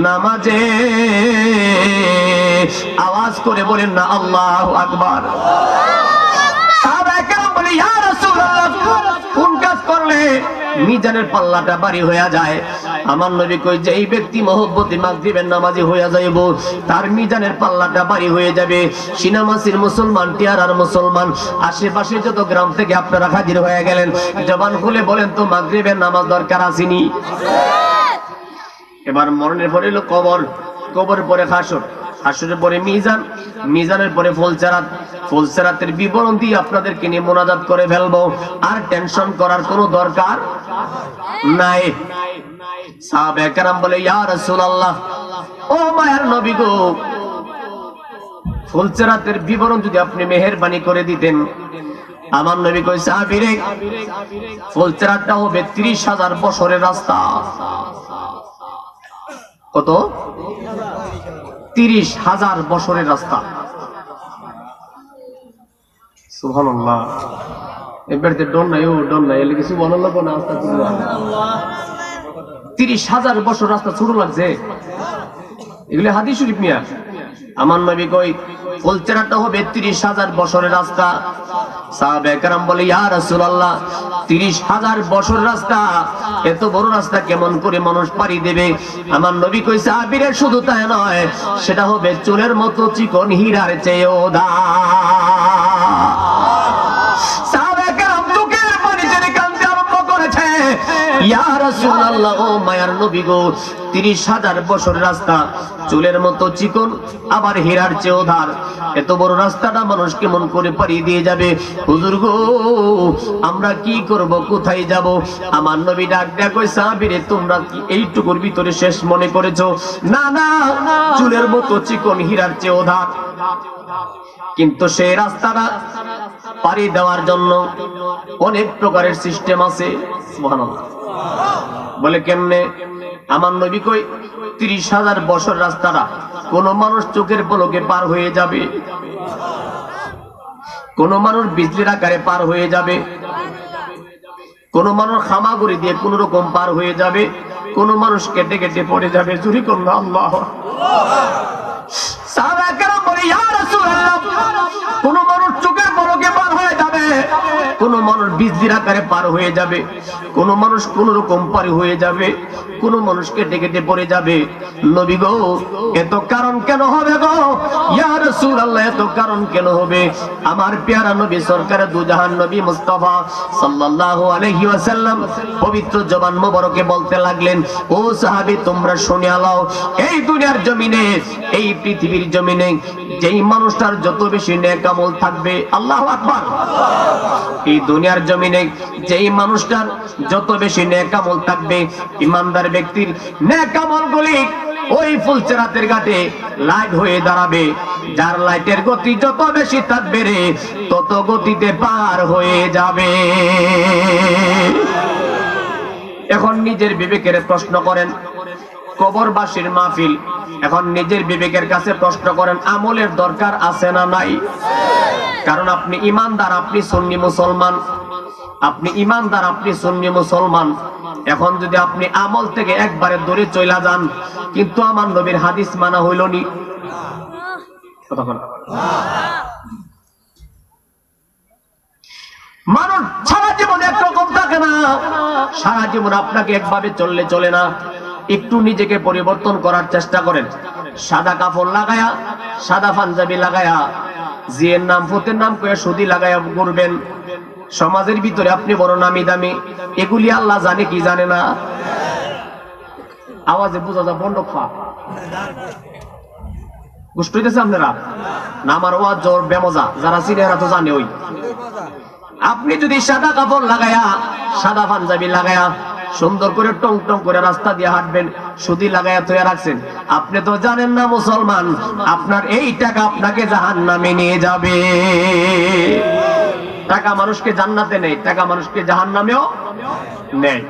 নামাজে। আওয়াজ করে বলেন না আল্লাহু আকবার। সাহাবায়ে কেরাম বলে ইয়া রাসূলুল্লাহ কোন কাজ করলে মিজানের পাল্লাটা ভারী হয়ে যায়? আমার নবী কই যে এই ব্যক্তি মহব্বতে মাগরিবের নামাজি হয়ে যাইব তার মিজানের পাল্লাটা ভারী হয়ে যাবে। সিনামাসির মুসলমান, টিয়ারার মুসলমান, আশেপাশে যত গ্রাম থেকে আপনারা হাজির হয়ে গেলেন, জবান খুলে বলেন তো মাগরিবের নামাজ দরকার আসেনি? এবার মরণের পরে হলো কবর, কবরের পরে হাসর, হাসরের পরে মিজান, মিজানের পরে ফুলসেরাত, ফুলসেরাতের বিবরণ দিয়ে আপনাদেরকে নিয়ে মোনাজাত করে ফেলবো। আর টেনশন করার কোনো দরকার নাই। সাহাবায়ে কেরাম বলে ইয়া রাসূলুল্লাহ, ও মায়ার নবী গো, ফুলসেরাতের বিবরণ যদি আপনি মেহেরবানি করে দিতেন। আমার নবী কই সাহাবীরে ফুলসেরাতটা হবে ৩০,০০০ বছরের রাস্তা। কত? ৩০,০০০ বছরের রাস্তা। সুবহানাল্লাহ। এবারে ডন নাই, ও ডন নাই, এলে কিছু সুবহানাল্লাহ কোন আস্তাগফিরুল্লাহ। ৩০,০০০ বছর রাস্তা ছোট লাগছে? এগুলো হাদিস শরীফ মিয়া। আমার নবী কই ফুলসেরাতটা হবে ৩০,০০০ বছরের রাস্তা। সাহাবায়ে কেরাম বলে ইয়া রাসূলুল্লাহ ৩০,০০০ বছর রাস্তা, এত বড় রাস্তা কেমন করে মানুষ পাড়ি দেবে? আমার নবী কই সাহাবীরা শুধু তাই নয়, সেটা হবে চুলের মতো চিকন হীরার চেয়েও সাহাবায়ে কেরাম চোখের পানি ছেড়ে কাঁদতে আরম্ভ করেছে। ইয়া রাসূলুল্লাহ, ও মায়ার নবী গো, ৩০,০০০ বছর রাস্তা, চুলের মতো চিকন, আবার হীরার চেয়েও ধার, এত বড় রাস্তাটা মানুষ কেমন করে পাড়ি দিয়ে যাবে? হুজুর গো, আমরা কি করব, কোথায় যাব? আমার নবী ডাক দেয়া কই সাহাবীরে তোমরা কি এইটুকুর ভিতরে শেষ মনে করেছো? না না, চুলের মতো চিকন, হীরার চেয়েও ধার। কিন্তু সেই রাস্তাটা পাড়ি দেওয়ার জন্য অনেক প্রকারের সিস্টেম আছে। সুবহানাল্লাহ। বলে কেমনে? আমার নবী কই ৩০,০০০ বছর রাস্তাটা কোন মানুষ চোখের পলকে পার হয়ে যাবে, কোন মানুষ বিজলির আকারে পার হয়ে যাবে, কোন মানুষ হামাগুড়ি দিয়ে কোন রকম পার হয়ে যাবে, কোন মানুষ কেটে কেটে পড়ে যাবে। জুরি করুন আল্লাহ। সাহাবায়ে কেরাম বলে ইয়া রাসূলুল্লাহ, কোন মানুষ চোখের পলকে পার হয়ে যাবে, কোন মানুষ বিজলির আকারে পার হয়ে যাবে, কোন মানুষ কোন রকম পার হয়ে যাবে, কোন মানুষ কেটে কেটে পড়ে যাবে। নবী গো, এত কারণ কেন হবে গো? ইয়া রাসূলুল্লাহ, এত কারণ কেন হবে? আমার প্যারা নবী সরকার দু জাহান নবী মুস্তাফা সাল্লাল্লাহু আলাইহি ওয়াসাল্লাম পবিত্র জবান মোবারকে বলতে লাগলেন, ও সাহাবী তোমরা শুনে নাও, এই দুনিয়ার জমিনে, এই পৃথিবীর জমিনে যেই মানুষটার যত বেশি নেক আমল থাকবে, আল্লাহু আকবার, এই দুনিয়ার জমিনে যেই মানুষটার যত বেশি নেক আমল থাকবে, ইমানদার ব্যক্তির নেক আমলগুলি ওই ফুলসেরাতের ঘাটে লাইট হয়ে দাঁড়াবে। যার লাইটের গতি যত বেশি থাকবে রে, তত গতিতে পার হয়ে যাবে। এখন নিজের বিবেকের প্রশ্ন করেন, কবরবাসীর মাহফিল, এখন নিজের বিবেকের কাছে প্রশ্ন করেন, আমলের দরকার আছে না নাই? কারণ আপনি ইমানদার, আপনি সুন্নি মুসলমান, আপনি ইমানদার, আপনি সুন্নি মুসলমান। এখন যদি আপনি আমল থেকে একবারে দূরে চলে যান, কিন্তু আমার নবীর হাদিস মানা হইল নি। মানুষ সারা জীবন একরকম থাকে না, সারা জীবন আপনাকে একভাবে চললে চলে না। একটু নিজেকে পরিবর্তন করার চেষ্টা করেন। সাদা কাপড় লাগায়া, সাদা পাঞ্জাবি লাগায়া জিয়ের নাম ফুতের নাম কয়ে সুদি লাগাইয়া করবেন, সমাজের ভিতরে আপনি বড় নামি দামি, এগুলি আল্লাহ জানে কি জানে না? আওয়াজে বোঝা যায় বন্ড খা গোষ্ঠ হইতেছে আপনারা না? আমার ওয়াজ জোর বেমজা, যারা চিনে এরা তো জানে। ওই আপনি যদি সাদা কাপড় লাগায়া, সাদা পাঞ্জাবি লাগায়া সুন্দর করে টং টং করে রাস্তা দিয়ে হাঁটবেন, সুদি লাগায়া তৈরি রাখছেন, আপনি তো জানেন না মুসলমান, আপনার এই টাকা আপনাকে জাহান্নামে নিয়ে যাবে। টাকা মানুষকে জান্নাতে নেই, টাকা মানুষকে জাহান্নামেও নেই।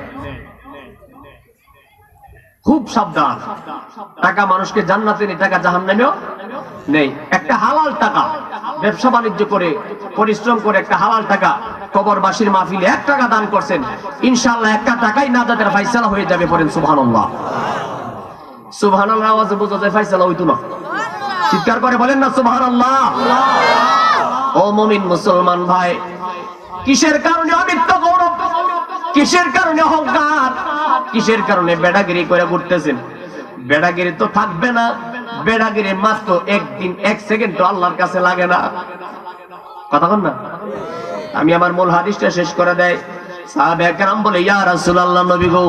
খুব সাবধান, টাকা মানুষকে জান্নাতে নেই, টাকা জাহান্নামেও নেই। একটা হালাল টাকা ব্যবসা বাণিজ্য করে পরিশ্রম করে একটা হালাল টাকা কবরবাসীর মাহফিলে 1 টাকা দান করছেন, ইনশাআল্লাহ 1 টাকাই নাজাতের ফায়সালা হয়ে যাবে। পড়েন সুবহানাল্লাহ। সুবহানাল্লাহ আওয়াজে বোঝা যায় ফায়সালা হইতো না? চিৎকার করে বলেন না সুবহানাল্লাহ। ও মুমিন মুসলমান ভাই, কিসের কারণে অমিত্য গৌরব, কিসের কারণে অহংকার, কিসের কারণে বেড়াগিরি করে ঘুরতেছেন? বেড়াগিরি তো থাকবে না, বেড়াগিরি মাত্র একদিন 1 সেকেন্ড তো আল্লাহর কাছে লাগে না। কথা বল না? আমি আমার মূল হাদিসটা শেষ করে দেই। সাহাবায়ে কেরাম বলে, ইয়া রাসূলুল্লাহ, নবী গো,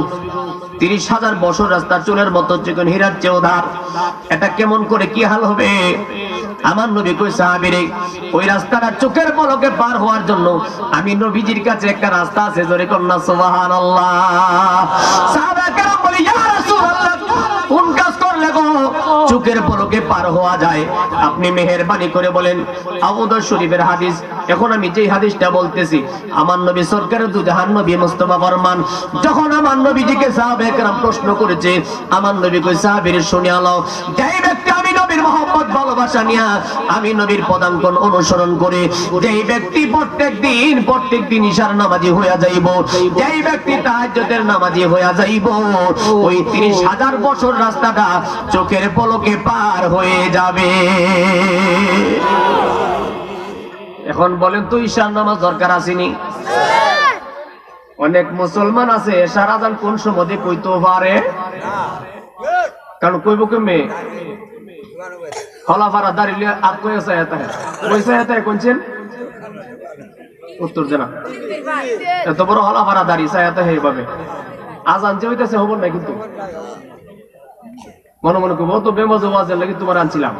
30,000 বছর রাস্তা চুলের মতো চিকন, হীরার চেয়েও ধার, এটা কেমন করে কি হাল হবে? আমার নবী কই, সাহাবীরে, ওই রাস্তাটা চোখের পলকে পার হওয়ার জন্য আমি নবীজির কাছে একটা রাস্তা আছে, জোরে কন্না সুবহানাল্লাহ। সাহাবায়ে কেরাম বলে, ইয়া রাসূলুল্লাহ, কোন কাজ করলে গো চোখের পলকে পার হওয়া যায়? আপনি মেহেরবানি করে বলেন। আবু দাউদ শরীফের হাদিস। এখন আমি যেই হাদিসটা বলতেছি, আমার নবী সরকারের দুজাহান নবী মুস্তাফা ফরমান, যখন আমার নবীজিকে সাহাবায়ে কেরাম প্রশ্ন করেছে, আমার নবী কই, সাহাবীরা শুনে আলো, যেই ব্যক্তি আমি নবীর মহব্বত ভালোবাসা নিয়া আমি নবীর পদাঙ্কন অনুসরণ করে, যেই ব্যক্তি প্রত্যেক দিন ইশার নামাজি হইয়া যাইব, যেই ব্যক্তি তাহাজ্জুদের নামাজি হইয়া যাইব, ওই 30,000 বছর রাস্তাটা চোখের পলকে পার হয়ে যাবে। এখন বলেন তো, ইশার নামাজ দরকার আসেনি? অনেক মুসলমান আছে এশার আযান কোন সময় কইতো পারে, কারণ কইব কেমনে? খলাফারা দাঁড়িয়ে আপ কইছে এটা কইছে এটা কোনছেন উত্তর জানা, এত বড় খলাফারা দাঁড়িয়ে এটা এইভাবে আযান যে হইতেছে হবো না, কিন্তু মনে মনে কইব তো বেমজ ওয়াজের লাগি তোমার আনছিলাম।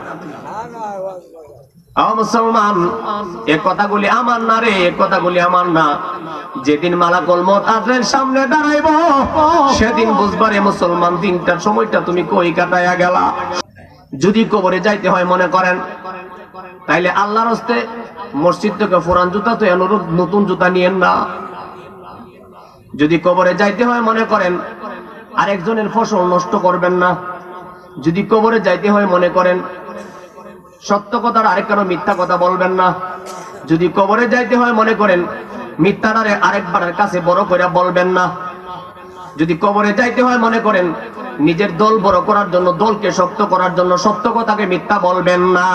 মুসলমান, এ কথাগুলি আমার না রে, এ কথাগুলি আমার না। যেদিন মালাকুল মউত আজরাইল সামনে দাঁড়াইব, সেদিন বুঝবারে মুসলমান, দিনটার সময়টা তুমি কই কাটায়া গেলা। যদি কবরে যাইতে হয় মনে করেন, তাইলে আল্লাহর হস্তে মসজিদ থেকে পুরান জুতা তো অনুরোধ, নতুন জুতা নিয়েন না। যদি কবরে যাইতে হয় মনে করেন, আরেকজনের ফসল নষ্ট করবেন না। যদি কবরে যাইতে হয় মনে করেন, সত্য কথার আরেক কারো মিথ্যা কথা বলবেন না। যদি কবরে যাইতে হয় মনে করেন, মিথ্যাটারে আরেকবারের কাছে বড় করে বলবেন না। যদি কবরে যাইতে হয় মনে করেন, নিজের দল বড় করার জন্য, দলকে শক্ত করার জন্য সত্য কথাকে মিথ্যা বলবেন না।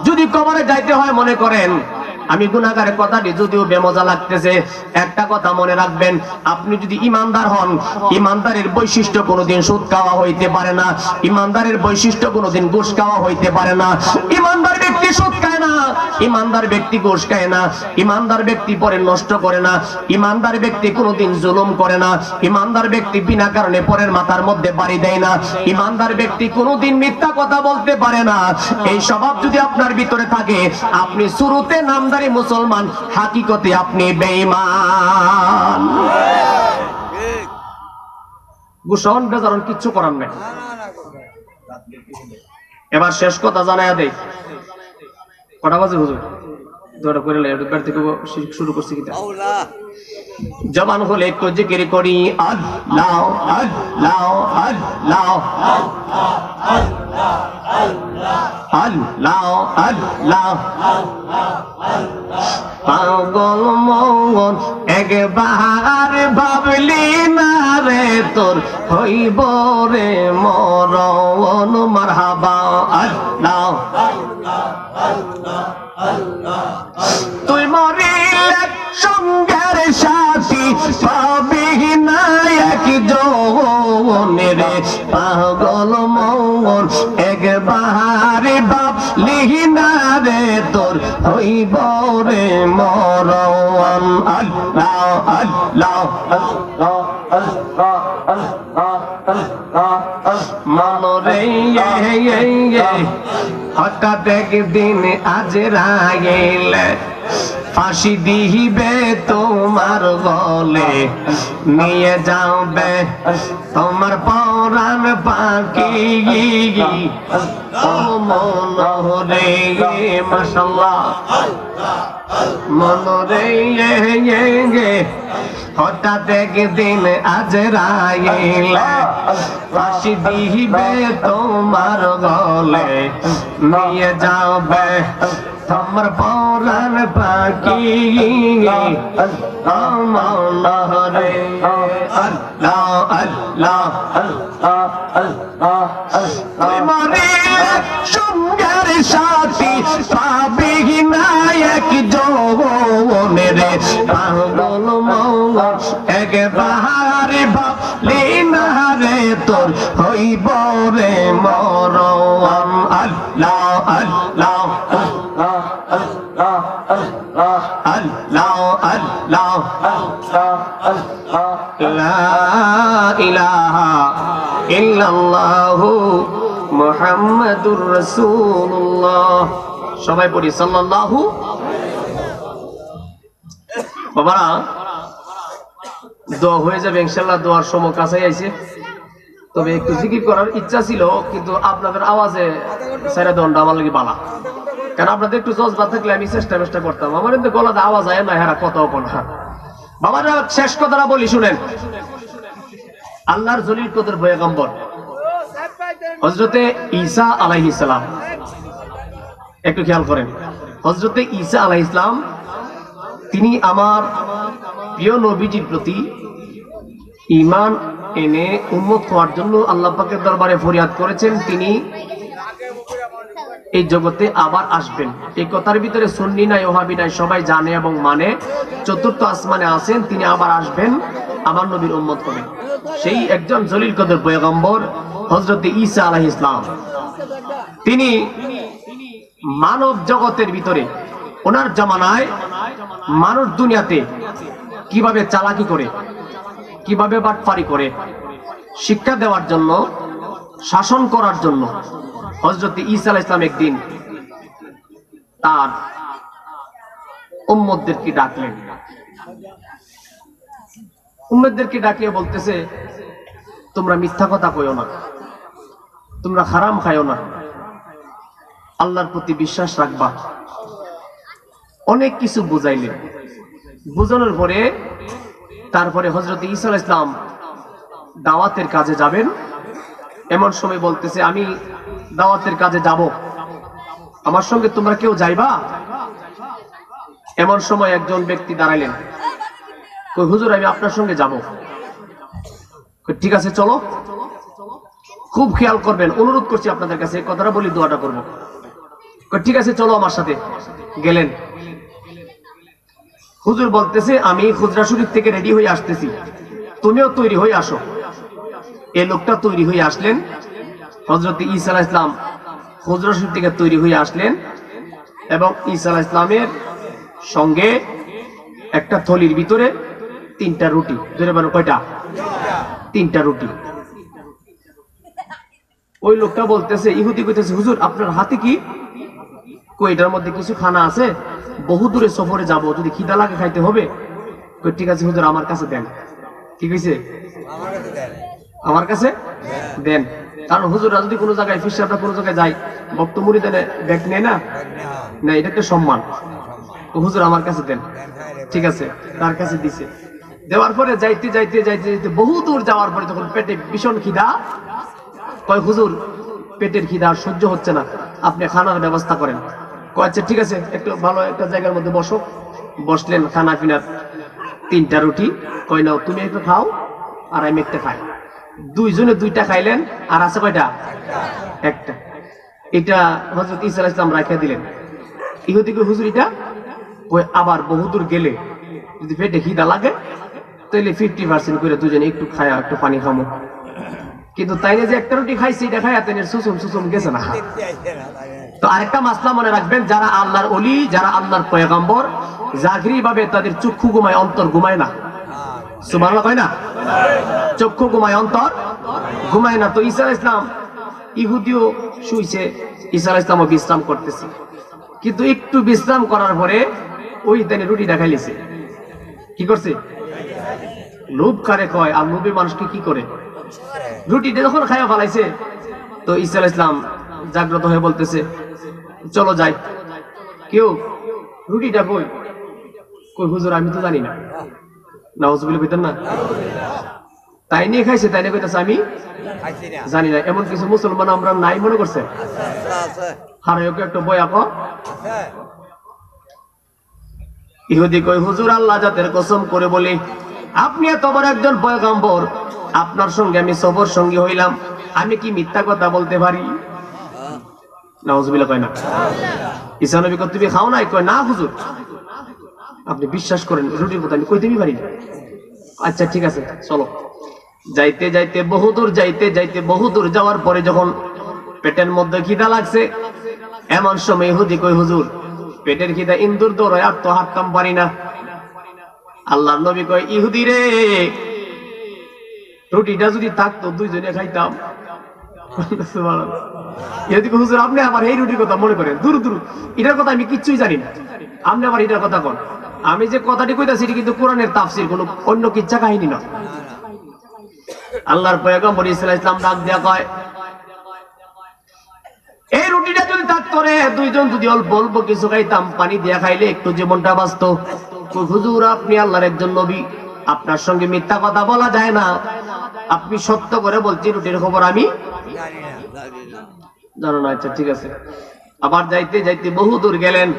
যদি কবরে যাইতে হয় মনে করেন, আমি গুনাহগারের কথাটি যদিও বেমজা লাগতেছে, একটা কথা মনে রাখবেন, আপনি যদি ইমানদার হন, ইমানদারের বৈশিষ্ট্য কোনোদিন সুদ খাওয়া হইতে পারে না, ইমানদারের বৈশিষ্ট্য কোনোদিন ঘুষ খাওয়া হইতে পারে না। ইমানদার ব্যক্তি সুদ খায় না, ইমানদার ব্যক্তি ঘুষ খায় না, ইমানদার ব্যক্তি পরে নষ্ট করে না, ইমানদার ব্যক্তি কোনোদিন জুলুম করে না, ইমানদার ব্যক্তি বিনা কারণে পরের মাথার মধ্যে বাড়ি দেয় না, ইমানদার ব্যক্তি কোনোদিন মিথ্যা কথা বলতে পারে না। এই স্বভাব যদি আপনার ভিতরে থাকে, আপনি শুরুতে নামদারি মুসলমান, হাকিকতে আপনি বেঈমান। গুষণ বেজারণ কিচ্ছু করার নেই। এবার শেষ কথা জানাইয়া দেই, কটা বাজে হুজুর? দৌড়া করে লাই থেকে শুরু করছি কিনা? জবান হলে একটু জিকির করি, আল্লাহ আল্লাহ আল্লাহ আল্লাহ আল্লাহ। পাগল মন একবার ভাবলি না রে, তোর হইব রে মরণ। মারহাবা আল্লাহ তুই মরিলে সঙ্গের সাথী পাবি না একজন রে। পাগল মন একবার বাপ লিহিনা রে তোর হইব রে মরণ আল্লাহ আল্লাহ আল্লাহ আল্লাহ আল্লাহ আল্লাহ মনরে হঠাৎ একদিন আজরাইল ফাঁসি দিবে তোমার গলে নিয়ে যাবে তোমার পরাণ পাখি ও মনরে মাশাআল্লাহ মনরে হঠাৎ একদিন আজরাইল ফাঁসি দিবে তোমার গলে নিয়ে যাবে তোমার পরাণ পাখি মনরে আল্লাহ আল্লাহ আল্লাহ আল্লাহ মরে সঙ্গের সাথী পাবি নায়ক যৌবনে রে পাগল মঙ্গল একবার ভাবলি না রে তোর হইব রে মরণ আল্লাহ আল্লাহ আল্লাহ আল্লাহ আল্লাহ আল্লাহ আল্লাহ আল্লাহ লা ইলাহা ইল্লাল্লাহু মুহাম্মাদুর রাসূলুল্লাহ সবাই পড়ি সাল্লাল্লাহু বাবারা দোয়া হয়ে যাবে ইনশাআল্লাহ দোয়ার সময় কাছে আইছে তবে একটু জিকির করার ইচ্ছা ছিল কিন্তু আপনাদের আওয়াজে সারা দন্ড আমার লাগি বালা কারণ আপনাদের একটু জজবা থাকলে আমি চেষ্টা করতাম আমার কিন্তু গলাতে আওয়াজ আয় না হেরা কথাও কোন বাবারা শেষ কথাটা বলি শুনেন আল্লাহর জলিল কদর পয়গম্বর হযরতে ঈসা আলাইহিস সালাম একটু খেয়াল করেন হযরতে ঈসা আলাইহিস সালাম তিনি আমার প্রিয় নবীজির প্রতি ঈমান এনে উম্মত হওয়ার জন্য আল্লাহ পাকের দরবারে ফরিয়াদ করেছেন তিনি এই জগতে আবার আসবেন এই কথার ভিতরে সুন্নি নাই ওহাবি নাই সবাই জানে এবং মানে চতুর্থ আসমানে আছেন তিনি আবার আসবেন আমার নবীর উম্মত হবেন সেই একজন জলিল কদর পয়গম্বর হযরতে ঈসা আলাইহিস সালাম তিনি মানব জগতের ভিতরে ওনার জামানায় মানুষ দুনিয়াতে কিভাবে চালাকি করে কিভাবে বাটপারি করে শিক্ষা দেওয়ার জন্য শাসন করার জন্য হযরত ঈসা আলাইহিস সালাম একদিন তার উম্মতদেরকে ডাকলেন উম্মতদেরকে ডাকিয়ে বলতেছে তোমরা মিথ্যা কথা কইও না তোমরা হারাম খাইও না আল্লাহর প্রতি বিশ্বাস রাখবা অনেক কিছু বুঝাইলেন বুঝানোর পরে তারপরে হযরত ঈসা আলাইহিস সালাম দাওয়াতের কাজে যাবেন এমন সময় বলতেছে আমি দাওয়াতের কাজে যাব আমার সঙ্গে তোমরা কেউ যাইবা এমন সময় একজন ব্যক্তি দাঁড়াইলেন কই হুজুর আমি আপনার সঙ্গে যাব কই ঠিক আছে চলো খুব খেয়াল করবেন অনুরোধ করছি আপনাদের কাছে এই কথাটা বলি দোয়াটা করব কই ঠিক আছে চলো আমার সাথে গেলেন হুজুর বলতেছে আমি খুজরা শরীফ থেকে রেডি হয়ে আসতেছি তুমিও তৈরি হয়ে আসো এই লোকটা তৈরি হয়ে আসলেন হযরত ঈসা আলাইহিস সালাম খুজরা শরীফ থেকে তৈরি হয়ে আসলেন এবং ঈসা আলাইহিস সালামের সঙ্গে একটা থলির ভিতরে 3টা রুটি ধরে বলো কয়টা 3টা রুটি ওই লোকটা বলতেছে ইহুদি কইতেছে হুজুর আপনার হাতে কি কই এটার মধ্যে কিছু খানা আছে বহু দূরে সফরে যাব যদি খিদা লাগে খাইতে হবে কই ঠিক আছে হুজুর আমার কাছে দেন ঠিক হইছে আমার কাছে দেন কারণ হুজুররা যদি কোনো জায়গায় ফিশাবটা কোনো জায়গায় যায় ভক্ত মুরিদানে ব্যাগ নেয় না না এটা একটা সম্মান তো হুজুর আমার কাছে দেন ঠিক আছে তার কাছে দিছে দেওয়ার পরে যাইতে যাইতে যাইতে যাইতে বহু দূর যাওয়ার পরে যখন পেটে ভীষণ খিদা কয় হুজুর পেটের খিদা আর সহ্য হচ্ছে না আপনি খানার ব্যবস্থা করেন কয় আচ্ছা ঠিক আছে একটু ভালো একটা জায়গার মধ্যে বসো বসলেন খানা পিনার 3টা রুটি কয় নাও তুমি একটু খাও আর আমি একটা খাই দুইজনে 2টা খাইলেন আর আছে কয়টা একটা এটা হযরত ঈসা আলাইহিস সালাম রাখিয়া দিলেন ইহুদিকে হুজুর এটা কই আবার বহুদূর গেলে যদি পেটে খিদা লাগে তাহলে 50% করে দুজনে একটু খায়া একটু পানি খামো কিন্তু তাইলে যে একটা রুটি খাইছে এটা খায়া তাইলে সুসুম সুসুম গেছে না তো আরেকটা মাসলা মনে রাখবেন, যারা আল্লাহর ওলি, যারা আল্লাহর পয়গম্বর, জাগরি ভাবে তাদের চক্ষু ঘুমায়, অন্তর ঘুমায় না। সুবহানাল্লাহ কয় না? চক্ষু ঘুমায়, অন্তর ঘুমায় না। তো ঈসা আলাইহিস সালাম, ইহুদিও শুইছে, ঈসা আলাইহিস সালামও বিশ্রাম করতেছে, কিন্তু একটু বিশ্রাম করার পরে ওই দিনে রুটি দেখাইছে। কি করছে? লোভ কারে কয়, আর লোভী মানুষকে কি করে? রুটিটা যখন খাইয়া ফেলাইছে, তো ঈসা আলাইহিস সালাম জাগ্রত হয়ে বলতেছে, চলো যাই। কেউ রুটিটা কই? কই হুজুর আমি তো জানি না। নাউজুবিল্লাহ কইতেন না? তাই নিয়ে খাইছে, তাই নিয়ে কইতেছে আমি জানি না। এমন কিছু মুসলমান আমরা নাই মনে করছে? হারাইকে একটা বয়া কো। ইহুদি কই, হুজুর আল্লাহ জাতের কসম করে বলি, আপনি এত বড় একজন পয়গম্বর, আপনার সঙ্গে আমি সবর সঙ্গী হইলাম, আমি কি মিথ্যা কথা বলতে পারি? নাউজুবিল্লাহ কয় না? ঈসা নবী কই, তুমি খাও নাই? কয় না হুজুর, আপনি বিশ্বাস করেন রুটির কথা আমি কইতেই পারি না। আচ্ছা ঠিক আছে চলো। যাইতে যাইতে বহুদূর, যাইতে যাইতে বহুদূর যাওয়ার পরে যখন পেটের মধ্যে খিদা লাগছে, এমন সময় ইহুদি কই, হুজুর পেটের খিদা ইন্দুর দৌড়ায়, আর তো হাঁটতাম পারি না। আল্লাহর নবী কয়, ইহুদি রে, রুটিটা যদি থাকতো দুইজনে খাইতাম। ইহুদি কই, হুজুর আপনি আবার এই রুটির কথা মনে করেন? দূর দূর, এটার কথা আমি কিচ্ছুই জানি না, আপনি আবার এটার কথা কোন? আমি যে কথাটি কইতাছি এটা কিন্তু কোরআনের তাফসীর, কোনো অন্য কিচ্ছা কাহিনী না। আল্লাহর পয়গম্বর ঈসা আলাইহিস সালাম ডাক দিয়া কয়, এই রুটিটা যদি থাকতো রে, দুইজন যদি অল্প অল্প কিছু খাইতাম, পানি দিয়া খাইলে একটু জীবনটা বাঁচতো। হুজুর আপনি আল্লাহর একজন নবী, আপনার সঙ্গে মিথ্যা কথা বলা যায় না, আপনি সত্য করে বলছি রুটির খবর আমি জানো না। আচ্ছা ঠিক আছে। আবার যাইতে যাইতে বহুদূর গেলেন,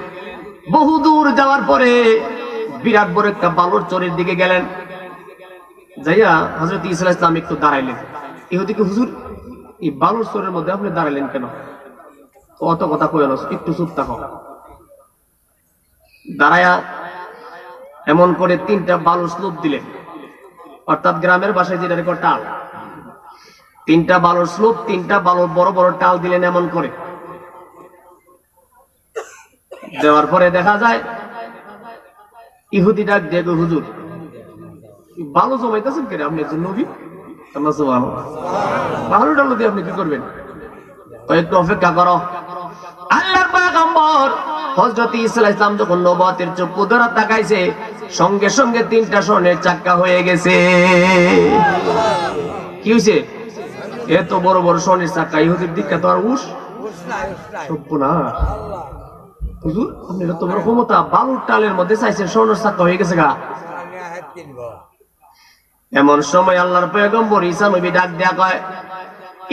বহুদূর যাওয়ার পরে বিরাট বড় একটা বালুর চরের দিকে গেলেন। যাইয়া হযরত ঈসা আলাইহিস সালাম একটু দাঁড়াইলেন। ইহুদিকে, হুজুর এই বালুর চরের মধ্যে আপনি দাঁড়াইলেন কেন? কত কথা কইল, একটু চুপ থাকো। দাঁড়ায়া এমন করে 3টা বালুর স্লুপ দিলেন, অর্থাৎ গ্রামের ভাষায় যেটা রেকর্ড টাল। 3টা বালুর স্লুপ, 3টা বালুর বড় বড় টাল দিলেন এমন করে। দেওয়ার পরে দেখা যায় ইহুদি ডাক দিয়ে, হুজুর বালু জমাইতেছেন কেন? আপনি একজন নবী, বালু ডালু দিয়ে আপনি কি করবেন? একটু অপেক্ষা করো। আল্লাহর পয়গম্বর হযরত ঈসা আলাইহিস সালাম যখন নবুয়তের চক্ষু ধরা তাকাইছে, সঙ্গে সঙ্গে 3টা স্বর্ণের চাক্কা হয়ে গেছে। কি হইছে? এত বড় বড় স্বর্ণের চাক্কা, ইহুদির দীক্ষা তো আর উস না। হুজুর আপনি এত বড় ক্ষমতা, বালুর টালের মধ্যে চাইছেন, স্বর্ণের চাক্কা হয়ে গেছে গা। এমন সময় আল্লাহর পয়গম্বর ঈসা নবী ডাক দেয়া কয়,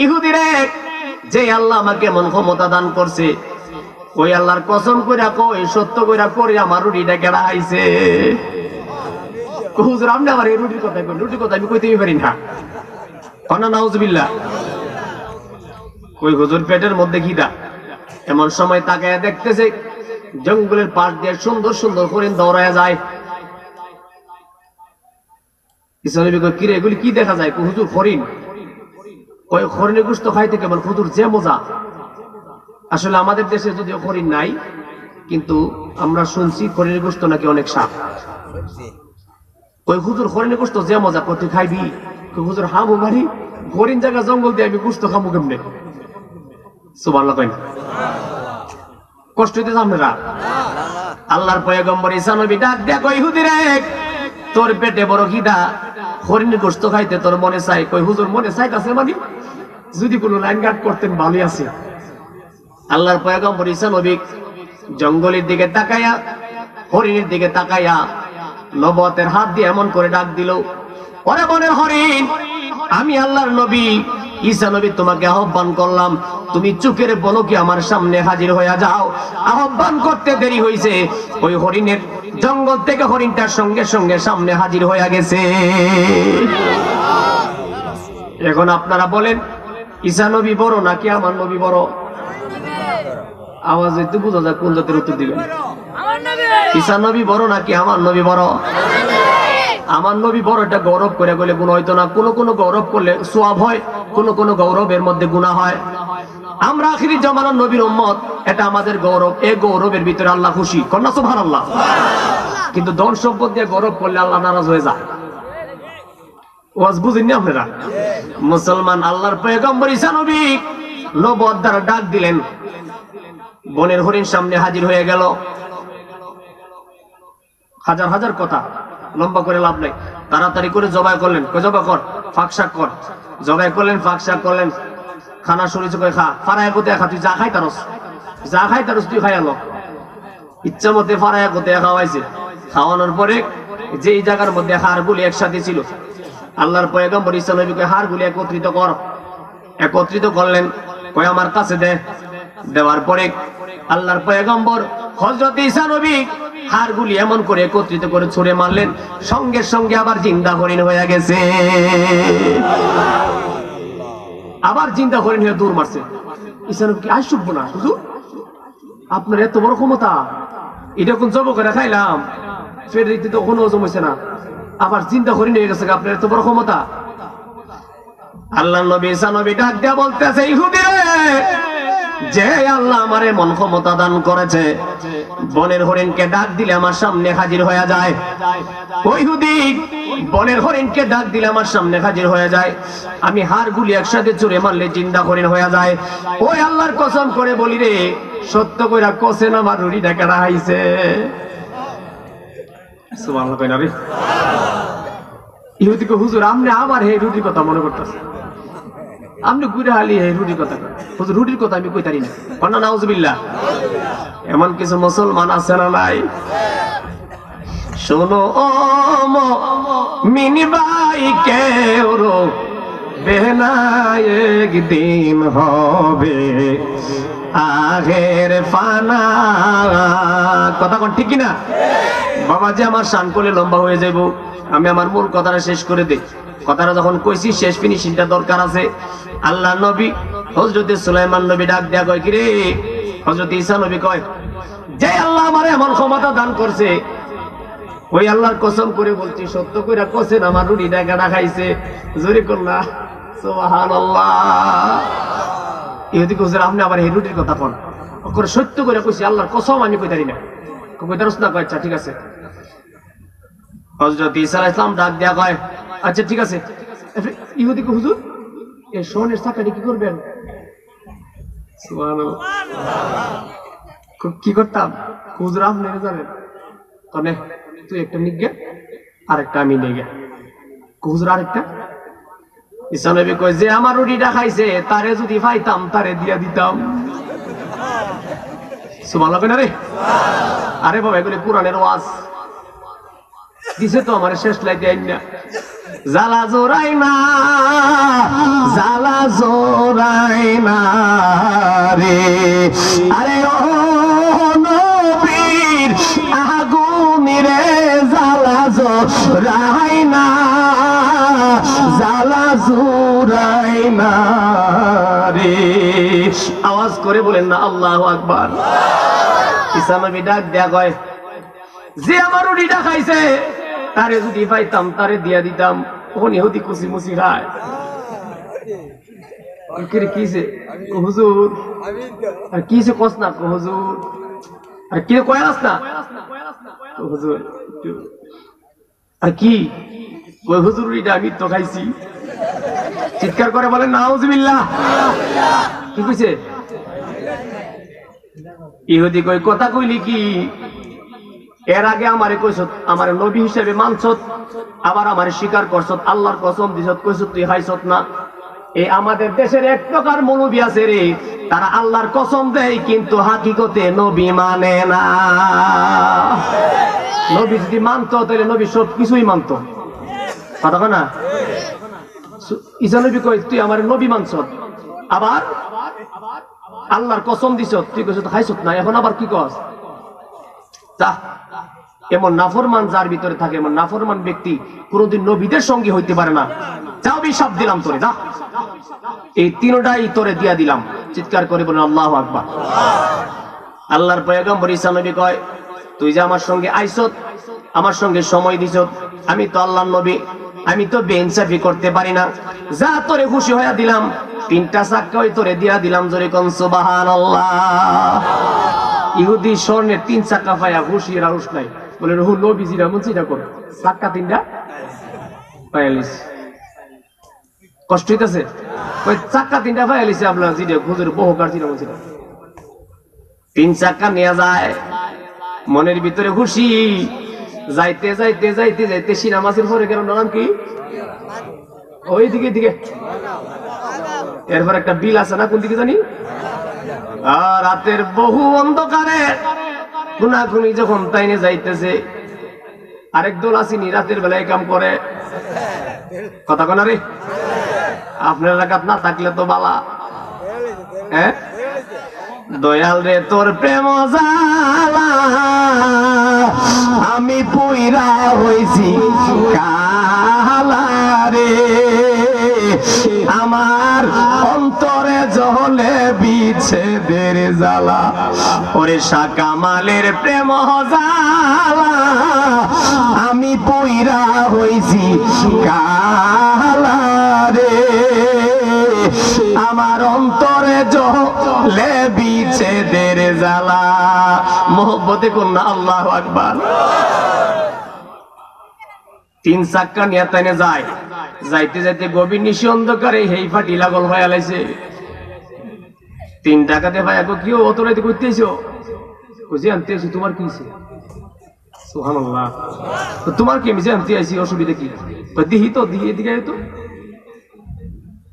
ইহুদি রে, যে আল্লাহ আমাকে এমন ক্ষমতা দান করছে, ওই আল্লাহর কসম কইরা কই, সত্য কইরা করি আমার রুটিটা কেডা আইছে? হুজুর আপনি আবার এই রুটির কথা কই, রুটির কথা আমি কইতেই পারি না। কনা নাউজুবিল্লাহ। কই হুজুর পেটের মধ্যে খিদা। এমন সময় তাকায়া দেখতেছে জঙ্গলের পাশ দিয়ে সুন্দর সুন্দর হরিণ দৌড়ায়া যায়। ঈসা নবী কয়, কি রে এগুলি কি দেখা যায়? হুজুর হরিণ। কয় হরিণের গোশত খাইতে কেমন? হুজুর যে মজা। আসলে আমাদের দেশে যদিও হরিণ নাই, কিন্তু আমরা শুনছি হরিণের গোশত নাকি অনেক স্বাদ। কই হুজুর হরিণের গোশত যে মজা, কত খাইবি? হুজুর হামু মারি, হরিণ জায়গা জঙ্গল দিয়ে আমি গোশত খামু কেমনে? সুবহানাল্লাহ কইন। কষ্ট হইতেছে আপনারা? আল্লাহর পয়গম্বর ঈসা নবী ডাক দেয়া কই, ইহুদি রে, তোর পেটে বড় খিদা, হরিণের গোশত খাইতে তোর মনে চাই। কই হুজুর মনে চাইতাছে মানে? যদি কোনো লাইন গার্ড করতেন ভালোই আছে। আল্লাহর পয়গম্বর ঈসা নবী জঙ্গলের দিকে তাকায়া, হরিণের দিকে তাকায়া নবুয়তের হাত দিয়ে এমন করে ডাক দিল, ওরে বনের হরিণ, আমি আল্লাহর নবী ঈসা নবী তোমাকে আহ্বান করলাম, তুমি চোখের পলকে আমার সামনে হাজির হয়ে যাও। আহ্বান করতে দেরি হয়েছে, ওই হরিণের জঙ্গল থেকে হরিণটার সঙ্গে সঙ্গে সামনে হাজির হয়ে গেছে। এখন আপনারা বলেন, ঈসা নবী বড় নাকি আমার নবী বড়? আওয়াজ একটু বোঝা যায় কোন জাতের উত্তর দিবেন। ঈসা নবী বড় নাকি আমার নবী বড়? আমার নবী বড়, এটা গৌরব করে বলে গুণ হইতো না। কোন কোন গৌরব করলে সওয়াব হয়, কোন কোন গৌরবের মধ্যে গুনাহ হয়। আমরা আখিরি জামানার নবীর উম্মত, এটা আমাদের গৌরব। এই গৌরবের ভিতরে আল্লাহ খুশি, কন্যা সুবহানাল্লাহ। কিন্তু ধন সম্পদ দিয়ে গৌরব করলে আল্লাহ নারাজ হয়ে যায়। ওয়াজ বুঝেননি আপনারা? মুসলমান আল্লাহর পয়গম্বর ঈসা নবী নবুয়ত দ্বারা ডাক দিলেন, বনের হরিণ সামনে হাজির হয়ে গেল। হাজার হাজার কথা, লম্বা করে লাভ নাই। তাড়াতাড়ি করে জবাই করলেন, জবাই কর, ফাঁকশাক কর। জবাই করলেন, ফাঁকশাক করলেন। খানা শুনেছে কই খা, ফারায় কোতে খা, তুই যা খাই তারস, যা খাই তারস তুই খাই আলো। ইচ্ছা মতে ফারায় কোতে খাওয়াইছে। খাওয়ানোর পরে যেই জায়গার মধ্যে হাড়গুলি একসাথে ছিল, আল্লাহর পয়গম্বর ঈসা নবীকে হাড়গুলি একত্রিত কর। একত্রিত করলেন, কই আমার কাছে দে। দেওয়ার পরে আল্লাহর পয়গম্বর হযরত ঈসা নবী হাড়গুলি এমন করে একত্রিত করে ছুঁড়ে মারলেন, সঙ্গে সঙ্গে আবার জিন্দা হরিণ হয়ে গেছে। আবার জিন্দা হরিণ হয়ে দৌড় মারছে। ঈসা নবী কি আশ্চর্য না, হুজুর আপনার এত বড় ক্ষমতা, এটা কোন জব করে খাইলাম, ফের রীতি তো কোনো হজম হয়েছে না, আবার জিন্দা হরিণ হয়ে গেছে, আপনার এত বড় ক্ষমতা। আল্লাহ নবী ঈসা নবী ডাক দিয়া বলতেছে, ইহুদি রে, যে আল্লাহ আমার এমন ক্ষমতা দান করেছে, বনের হরিণকে ডাক দিলে আমার সামনে হাজির হয়ে যায়। ওই ইহুদি বনের হরিণকে ডাক দিলে আমার সামনে হাজির হয়ে যায়। আমি হাড়গুলি একসাথে চুরে মারলে জিন্দা হরিণ হয়ে যায়। ওই আল্লাহর কসম করে বলি রে, সত্য কইরা কসেন আমার রুটিটা কেনা হাইছে। সুবহানাল্লাহ কইনা রে। ইহুদি কো, হুজুর আপনি আবার হে রুটির কথা মনে করতেছেন, আপনি ঘুরে হালি হে রুটির কথা। হুজুর রুটির কথা আমি কইতারি না, কন্যা নাউজুবিল্লাহ। এমন কিছু মুসলমান আছে না নাই? শোনো ও মুমিন ভাই, কেউ রোবে না, একদিন হবে আগের ফানা। কথা কোন ঠিক কিনা? বাবা যে আমার শান করলে লম্বা হয়ে যাইব, আমি আমার মূল কথাটা শেষ করে দেই। কথাটা যখন কইছি, শেষ ফিনিশিংটা দরকার আছে। আল্লাহ নবী হযরত সুলাইমান নবী ডাক দেয়া কয়, কি রে? হযরত ঈসা নবী কয়, যে আল্লাহ আমারে এমন ক্ষমতা দান করছে, ওই আল্লাহর কসম করে বলছি, সত্য কইরা কসেন আমার রুটিটা কেনা খাইছে। জোরে কন্যা সুবহানাল্লাহ। ইহুদি হুজুর আপনি আবার এই রুটির কথা কোন? করে সত্য করে কইছি, আল্লাহর কসম আমি কইতারি না। কইতারস না? কয় আচ্ছা ঠিক আছে। হযরত ঈসা আলাইহিস সালাম ডাক দেয়া কয়, আচ্ছা ঠিক আছে। ইহুদি কো, হুজুর এই সোনের চাকাটি কি করবেন? সুবহানাল্লাহ। কি করতাম? হুজুর আপনি জানেন তনে, তুই একটা নিগে আরেকটা আমি নিগে। হুজুর আরেকটা? ঈসা নবী কয়, যে আমার রুটিটা খাইছে তারে যদি পাইতাম তারে দিয়া দিতাম। সুবহানাল্লাহ কইনা রে। আরে বাবা, এগুলো কোরআনের ওয়াজ দিছে তো আমার শেষ লাইতে আইনা। জালা জোরাই না, জালা জোরাই না রে, আরে ও নবীর আগুন রে, জালা জোরাই না, জালা জোরাই না রে। আওয়াজ করে বলেন না আল্লাহু আকবার। ঈসা নবী ডাক দেয়া কয়, যে আমার রুটিটা খাইছে তারে যদি পাইতাম তারে দিয়া দিতাম। ওন ইহুদি খুশি মুসি খায়। কিছে হুজুর? আর কিছে কস না হুজুর? আর কি কয়াস না হুজুর? আর কি কই হুজুর, রুটিটা আমি তো খাইছি। চিৎকার করে বলেন নাউজুবিল্লাহ। কি কইছে? ইহুদি কই, কথা কইলি কি? এর আগে আমারে কইছত, আমার নবী হিসেবে মানছত, আবার আমারে স্বীকার করছত, আল্লাহর কসম দিছত, কইছত তুই খাইছত না। এই আমাদের দেশের এক প্রকার মৌলবী আছে রে, তারা আল্লাহর কসম দেয় কিন্তু হাকিকতে নবী মানে না। নবী যদি মানতো তাহলে নবী সব কিছুই মানতো। কথা না? ঈসা নবী কই, তুই আমার নবী মানছত, আবার আল্লাহর কসম দিছত, তুই কইছত খাইছত না, এখন আবার কি কস? তা এমন নাফরমান যার ভিতরে থাকে, এমন নাফরমান ব্যক্তি কোনদিন নবীদের সঙ্গে হইতে পারে না। যাও অভিশাপ দিলাম তোরে, যা। এই তিনটাই তোরে দিয়া দিলাম। চিৎকার করে বলেন আল্লাহু আকবার। আল্লাহর পয়গম্বর ঈসা নবী কয়, তুই যে আমার সঙ্গে আইছত, আমার সঙ্গে সময় দিছত, আমি তো আল্লাহর নবী, আমি তো বেইনসাফি করতে পারি না। যা তোরে খুশি হইয়া দিলাম, তিনটা চাক্কা ওই তোরে দিয়া দিলাম, জোরে কোন সুবহানাল্লাহ। ইহুদি স্বর্ণের 3 চাক্কা পায়া খুশি রাউস নাই, বলে রহুল নবীজিরা মন চিন্তা কর চাক্কা 3টা পায়ালিস, কষ্ট হইতাছে ওই চাক্কা 3টা পায়ালিছে আপনার জিডে খুঁজের বহুকার চিনা মন চিন্তা। 3 চাক্কা নিয়ে যায়, মনের ভিতরে খুশি। যাইতে যাইতে যাইতে যাইতে সিনা মাছের পরে গেল নাম কি ওই দিকে দিকে, এরপর একটা বিল আছে না কোন দিকে জানি, আর রাতের বহু অন্ধকারে গুনাগুনি যখন তাইনে যাইতেছে, আরেক দল আসিনি রাতের বেলায় কাম করে, কথা কোনা রে আপনার এলাকাত না থাকলে তো বালা। হ্যাঁ দয়াল রে তোর প্রেম জালা আমি পুইরা হইছি কালা রে, আমার অন্তরে জলে বিচ্ছেদের জ্বালা, ওরে শাহ কামালের প্রেম জালা আমি পুইরা হইছি কালা রে, আমার অন্তরে জলে বিচ্ছেদের জ্বালা। মোহব্বতে কন্যা আল্লাহু আকবার। 3 চাক্কা নিয়ে তাইনে যায়, যাইতে যাইতে গভীর নিশি অন্ধকারে হেই ফাটি লাগল ভাই আলাইছে। 3 টাকাতে ভাই এখন কি অত রাইতে করতেছো, বুঝে আনতে আছি, তোমার কি হইছে? সুবহানাল্লাহ, তোমার কি আমি আনতে আছি, অসুবিধা কি? দিহি তো দিহি এদিকে তো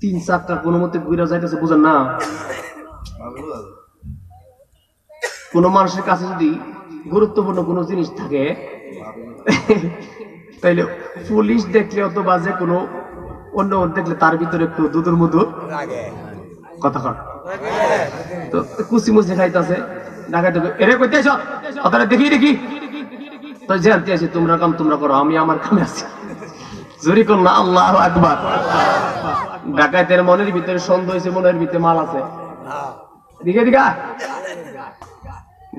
3 চাক্কা কোনো মতে ঘুরে যাইতেছে, বুঝেন না? কোন মানুষের কাছে যদি গুরুত্বপূর্ণ কোনো জিনিস থাকে তাইলে পুলিশ দেখলে অথবা যে কোনো অন্য দেখলে তার ভিতরে একটু দুধুর মধুর কথা কর, তো কুচি মুচি খাইতেছে ঢাকায় এরে কইতেছ অতটা দেখি দেখি, তো জানতে আছি তোমরা কাম তোমরা করো, আমি আমার কামে আছি। জোরে কোন না আল্লাহু আকবার। ডাকাতের মনের ভিতরে সন্দেহ হয়েছে, মনের ভিতরে মাল আছে, দিকে দিকা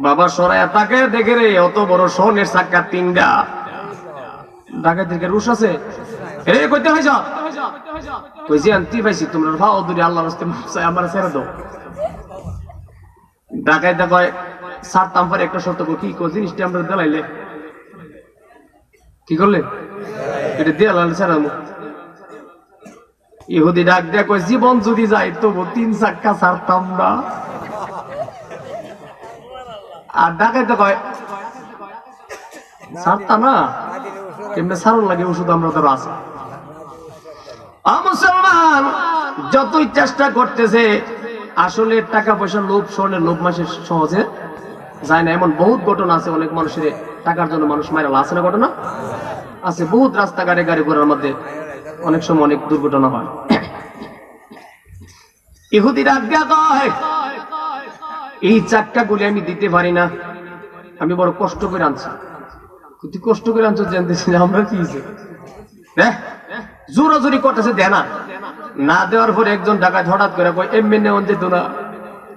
বাবা সরাইয়া তাকে দেখে রে অত বড় স্বর্ণের চাক্কা 3টা, ডাকাতের রুশ আছে, এ কইতে হইছ কইছি আনতে পাইছি, তোমরা ভাও দূরে আল্লাহর রাস্তায় চাই আমার ছেড়ে দাও। ডাকাইতে কয় ছাড়তাম পরে একটা শর্ত, কি জিনিসটা আমরা দেলাইলে কি করলে এটা দিয়ে আল্লাহ ছেড়ামু। ইহুদি ডাক দেয়া কয় জীবন যদি যায় তবু 3 চাক্কা ছাড়তাম না। আর ডাকাইতে কয় ছাড়তাম না, কেমনে ছাড়ন লাগে ওষুধ আমরা তো আছে। মুসলমান যতই চেষ্টা করতেছে, আসলে টাকা পয়সার লোভ, স্বর্ণের লোভ মাসে সহজে যায় না। এমন বহুত ঘটনা আছে, অনেক মানুষের টাকার জন্য মানুষ মারা আছে না, ঘটনা আছে বহুত, রাস্তাঘাটে গাড়ি ঘোড়ার মধ্যে অনেক সময় অনেক দুর্ঘটনা হয়। ইহুদি ডাক দেয়া কয় এই চাক্কা গুলি আমি দিতে পারি না, আমি বড় কষ্ট করে আনছি। তুই কষ্ট করে আনছো জানতেছি না আমরা কি জোরাজোরি করতেছে, দে না। না দেওয়ার পরে একজন ডাকাত হঠাৎ করে কই এমনি নেওয়া যেত না,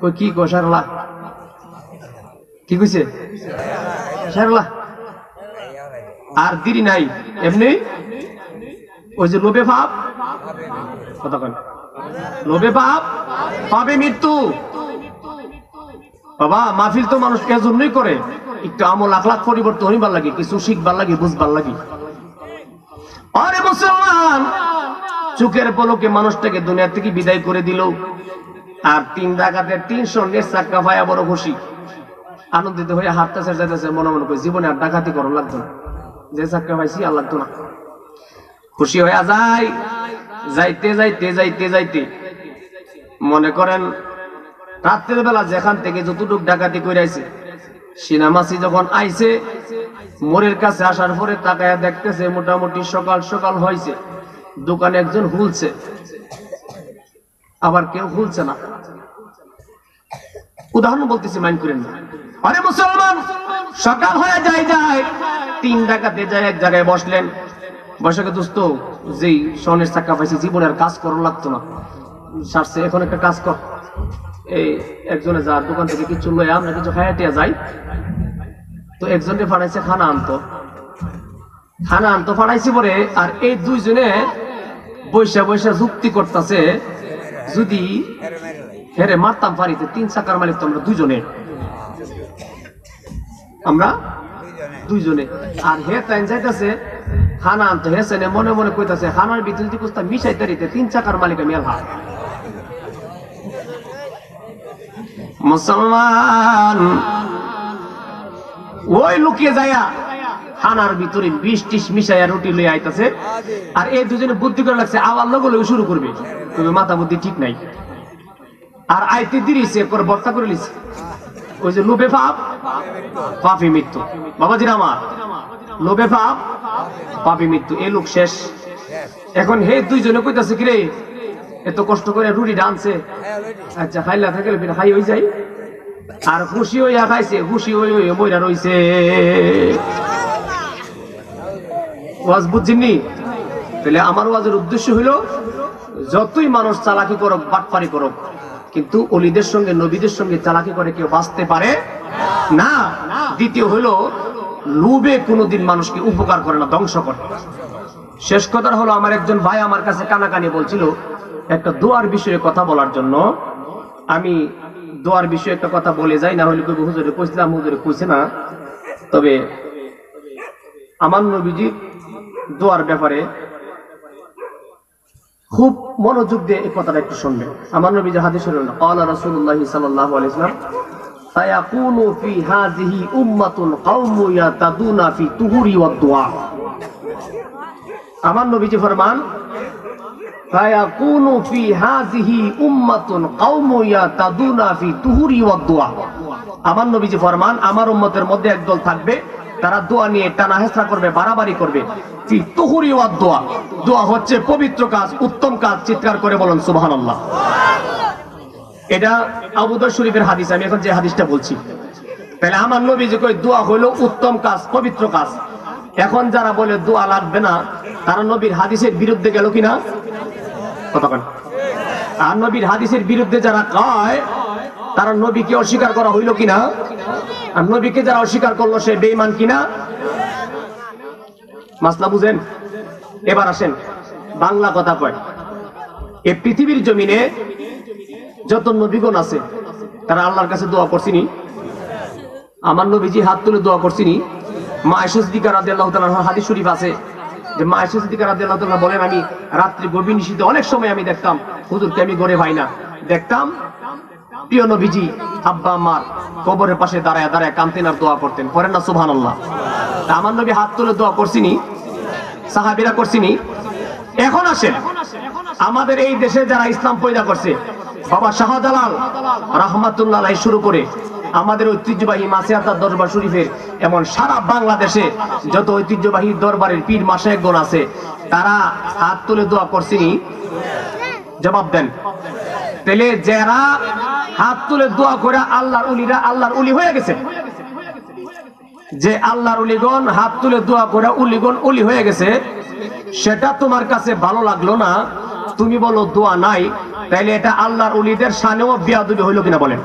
কই কি কো সারলা, কি কইছে সারলা, আর দেরি নাই, এমনি ওই যে লোভে ভাব, কথা কন লোভে ভাব পাবে মৃত্যু। বাবা মাহফিল তো মানুষ এজন্যই করে, একটু আমল আখলাক পরিবর্তন হইবার লাগে, কিছু শিখবার লাগে, বুঝবার লাগে। আরে মুসলমান চোখের পলকে মানুষটাকে দুনিয়া থেকে বিদায় করে দিল, আর 3 ডাকাতের 3 স্বর্ণের চাক্কা পায়া বড় খুশি, আনন্দিত হয়ে হাঁটতেছে যাইতেছে, মনে মনে করে জীবনে আর ডাকাতি করা লাগতো না, যে চাক্কা পাইছি আর লাগতো না। খুশি হয়ে যায়, যাইতে যাইতে যাইতে যাইতে মনে করেন রাত্রের বেলা যেখান থেকে যতটুক ডাকাতি করে আইছে, সিনামাসি যখন আইছে মোড়ের কাছে আসার পরে তাকায়া দেখতেছে মোটামুটি সকাল সকাল হয়েছে, দোকানে একজন খুলছে, আবার কেউ খুলছে না। উদাহরণ বলতেছি, মাইন্ড করেন না। আরে মুসলমান সকাল হয়ে যায়, 3 ডাকাতে যায় এক জায়গায় বসলেন, বসে দোস্ত যেই স্বর্ণের চাক্কা পাইছি জীবনে আর কাজ করার লাগতো না, সারছে, এখন একটা কাজ কর, এই একজনে যার দোকান থেকে কিছু লয়ে আমরা কিছু খাইয়া যাই। তো একজনে ফাড়াইছে খানা আনতো ফাড়াইছি পরে, আর এই 2 জনে বৈশা বৈশা যুক্তি করতেছে যদি হেরে মারতাম পারিতে 3 চাকার মালিক তো আমরা দুইজনে আর হে তাই যাইতাছে খানা আনতে হেসে মনে মনে কইতাছে খানার ভিতরে যদি কুস্তা মিশাই তারিতে 3 চাকার মালিক আমি আলহা মুসলমান ওই লুকিয়ে যায়া খানার ভিতরে 20-30 মিশাইয়া রুটি লইয়া আইতাছে আর এই দুজনে বুদ্ধি করে লাগছে আবার লগে লগে শুরু করবে তুমি মাথা বুদ্ধি ঠিক নাই আর আইতে দিরিছে পরে বর্তা করে লিছে ওই যে লোভে পাপ পাপী মৃত্যু বাবাজিরা আমার লোভে পাপ পাপী মৃত্যু এই লোক শেষ এখন হে দুইজনে কইতাছে কি রে এত কষ্ট করে রুটি আনছে আচ্ছা খাইলা থাকলে ফির খাই হয়ে যায় আর খুশি হইয়া খাইছে খুশি হয়ে মইরা রইছে ওয়াজ বুঝছেননি তাহলে আমার ওয়াজের উদ্দেশ্য হলো যতই মানুষ চালাকি করুক বাটপারি করুক কিন্তু ওলিদের সঙ্গে নবীদের সঙ্গে চালাকি করে কেউ বাঁচতে পারে না দ্বিতীয় হলো লোভে কোনোদিন মানুষকে উপকার করে না ধ্বংস করে শেষ কথা হলো আমার একজন ভাই আমার কাছে কানাকানি বলছিল একটা দোয়ার বিষয়ে কথা বলার জন্য আমি দোয়ার বিষয়ে একটা কথা বলে যাই না হলে কইব হুজুরে কইছিলাম হুজুরে কইছে না তবে আমার নবীজি দোয়ার ব্যাপারে খুব মনোযোগ দিয়ে এই কথাটা একটু শুনবেন আমার নবীজি হাদিস শুনুন ক্বালা রাসূলুল্লাহ সাল্লাল্লাহু আলাইহি ওয়াসাল্লাম সায়াকুনু ফি হাযিহি উম্মাতুন কওমু ইয়াতাদুনা ফি তুহুরি ওয়াদ দুআ আমার নবীজি ফরমান সায়াকুনু ফি হাযিহি উম্মাতুন কওমু ইয়াতাদুনা ফি তুহুরি ওয়াদ দুআ আমার নবীজি ফরমান আমার উম্মতের মধ্যে একদল থাকবে তারা দোয়া নিয়ে টানা হেসরা করবে বাড়াবাড়ি করবে ফি তুহুরি ওয়াদ দুআ দোয়া হচ্ছে পবিত্র কাজ উত্তম কাজ চিৎকার করে বলেন সুবহানাল্লাহ এটা আবু দাউদ শরীফের হাদিস আমি এখন যে হাদিসটা বলছি তাহলে আমার নবীজি কই দোয়া হলো উত্তম কাজ পবিত্র কাজ এখন যারা বলে দোয়া লাগবে না তারা নবীর হাদিসের বিরুদ্ধে গেল কিনা কতক্ষণ আর নবীর হাদিসের বিরুদ্ধে যারা কয় তারা নবীকে অস্বীকার করা হইল কিনা আর নবীকে যারা অস্বীকার করলো সে বেঈমান কিনা মাসলা বুঝেন এবার আসেন বাংলা কথা কয় এই পৃথিবীর জমিনে যত নবীগণ আছে তারা আল্লাহর কাছে দোয়া করছিনি আমার নবীজি হাত তুলে দোয়া করছিনি মা আয়েশা সিদ্দিকা রাদিয়াল্লাহু তাআলার হাদিস শরীফ আছে যে মা আয়েশা সিদ্দিকা রাদিয়াল্লাহু তাআলা বলেন আমি রাত্রি গভীর নিশীথে অনেক সময় আমি দেখতাম হুজুরকে আমি ঘরে পাই না দেখতাম প্রিয় নবীজি আব্বা আমার কবরের পাশে দাঁড়ায় দাঁড়ায় কাঁদতেন আর দোয়া করতেন করেন না সুবহানাল্লাহ আমার নবী হাত তুলে দোয়া করছিনি সাহাবীরা করছিনি এখন আসেন আমাদের এই দেশে যারা ইসলাম পয়দা করছে বাবা শাহজালাল রাহমাতুল্লাহ আলাইহি শুরু করে আমাদের ঐতিহ্যবাহী মাসিয়াতা দরবার শরীফের এমন সারা বাংলাদেশে যত ঐতিহ্যবাহী দরবারের পীর মাশায়েখগণ আছে তারা হাত তুলে দোয়া করছিনি জবাব দেন তাহলে যারা হাত তুলে দোয়া করে আল্লাহর ওলিরা আল্লাহর ওলি হয়ে গেছে যে আল্লাহর ওলিগণ হাত তুলে দোয়া করে ওলিগণ ওলি হয়ে গেছে সেটা তোমার কাছে ভালো লাগলো না তুমি বলো দোয়া নাই তাইলে এটা আল্লাহর ওলিদের শানেও বেয়াদবি হইল কিনা বলেন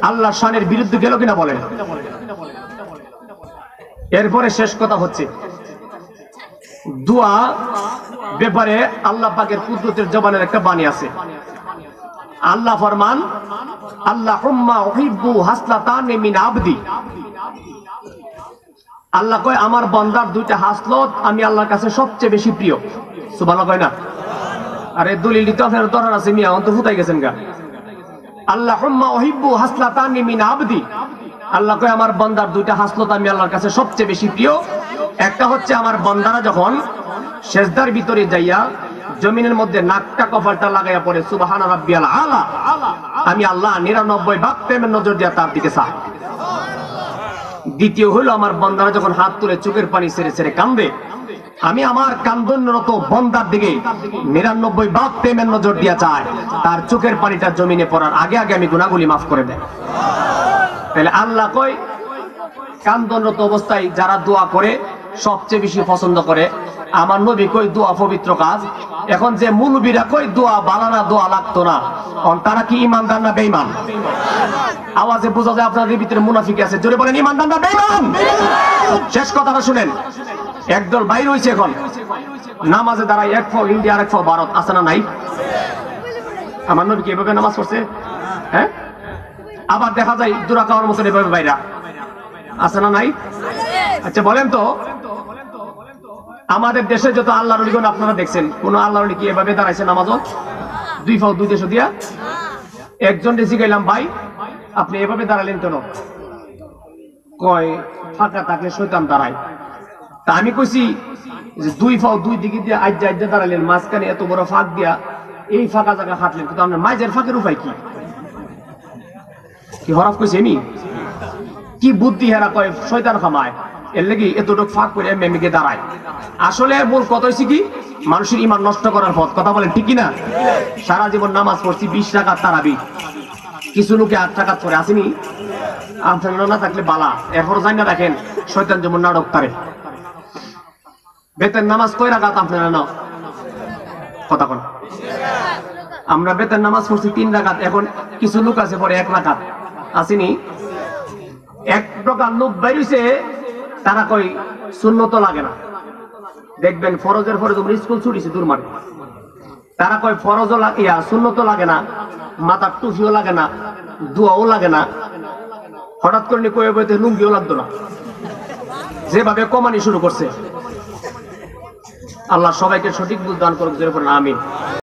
আল্লাহর শানের বিরুদ্ধে গেল কিনা বলেন এরপরে শেষ কথা হচ্ছে দোয়া ব্যাপারে আল্লাহ পাকের কুদরতের জবানের একটা বাণী আছে আল্লাহ ফরমান আল্লাহুম্মা উহিব্বু হাসলাতান মিন আবদি আল্লাহ কয় আমার বান্দার দুইটা হাসলত আমি আল্লাহর কাছে সবচেয়ে বেশি প্রিয় সুবহানাল্লাহ কয় না আরে দলিল দিতে আপনার দরকার আছে মিয়া অন্ত ফুটাই গেছেন গা আল্লাহুম্মা উহিব্বু হাসলাতান মিন আবদি আল্লাহ কয় আমার বান্দার দুইটা হাসলত আমি আল্লাহর কাছে সবচেয়ে বেশি প্রিয় একটা হচ্ছে আমার বান্দারা যখন সিজদার ভিতরে যাইয়া জমিনের মধ্যে নাকটা কপালটা লাগাইয়া পড়ে সুবহান রাব্বিয়াল আলা আমি আল্লাহ 99 ভাগ প্রেমের নজর দিয়া তার দিকে চাই দ্বিতীয় হলো আমার বান্দারা যখন হাত তুলে চোখের পানি ছেড়ে ছেড়ে কান্দে আমি আমার কান্দনরত বান্দার দিকে 99 ভাগ প্রেমের নজর দিয়া চাই তার চোখের পানিটা জমিনে পড়ার আগে আগে আমি গুনাহগুলি মাফ করে দেই তাহলে আল্লাহ কই কান্দনরত অবস্থায় যারা দোয়া করে সবচেয়ে বেশি পছন্দ করে আমার নবী কই দোয়া পবিত্র কাজ এখন যে মুলবিরা কই দোয়া বালানা দোয়া লাগতো না তারা কি ঈমানদার না বেঈমান আওয়াজে বোঝা যায় আপনাদের ভিতরে মুনাফিক আছে জোরে বলেন ঈমানদার না বেঈমান শেষ কথাটা শুনেন একদল বাইর হইছে এখন নামাজে দাঁড়ায় এক ফা ইন্ডিয়া আর এক ফা ভারত আছে না নাই আমার নবী কি এভাবে নামাজ পড়ছে? হ্যাঁ, আবার দেখা যায় দুরা খাওয়ার মতন এভাবে বাইরা আছে না নাই? আচ্ছা বলেন তো, আমাদের দেশে যত আল্লাহর ওলিগণ আপনারা দেখছেন, কোন আল্লাহর ওলি কি এভাবে দাঁড়াইছে নামাজত? দুই পাও দুই দেশ দিয়া। একজন রেসি গেলাম, ভাই আপনি এভাবে দাঁড়ালেন কেন? কয় ফাঁকা থাকলে শয়তান দাঁড়ায়। তা আমি কইছি যে দুই পাও দুই দিকে দিয়ে আজ্জা আজ্জা দাঁড়ালেন, মাঝখানে এত বড় ফাঁক দিয়া এই ফাঁকা জায়গা হাঁটলেন, কিন্তু আপনার মাঝের ফাঁকের উপায় কি? কি হরফ কইছে আমি? কি বুদ্ধি হেরা কয় শয়তান খামায়, এর লাগি এতটুক ফাঁক করে মেমিকে দাঁড়ায়। আসলে মূল কথা হচ্ছে কি, মানুষের ইমান নষ্ট করার পথ। কথা বলেন ঠিক কিনা? সারা জীবন নামাজ পড়ছি 20 রাকাত তারাবি, কিছু লোকে 8 রাকাত পড়ে আসেনি। আপনারা না থাকলে বালা, এরপর জানি না দেখেন শয়তান যেমন নাটক তারে। বেতের নামাজ কয় রাকাত আপনারা নাও? কথা বল। আমরা বেতের নামাজ পড়ছি 3 রাকাত, এখন কিছু লোক আছে পরে 1 রাকাত আসেনি। এক প্রকার লোক বেরিয়েছে, তারা কই সুন্নত লাগে না। দেখবেন ফরজের পরে তোমরা স্কুল ছুটিছে দূর মারে, তারা কয় ফরজও লাগে, সুন্নত লাগে না, মাথার টুপিও লাগে না, দোয়াও লাগে না। হঠাৎ করে কয়ে বইতে লুঙ্গিও লাগতো না, যেভাবে কমানি শুরু করছে। আল্লাহ সবাইকে সঠিক বুঝ দান করুক, আমিন।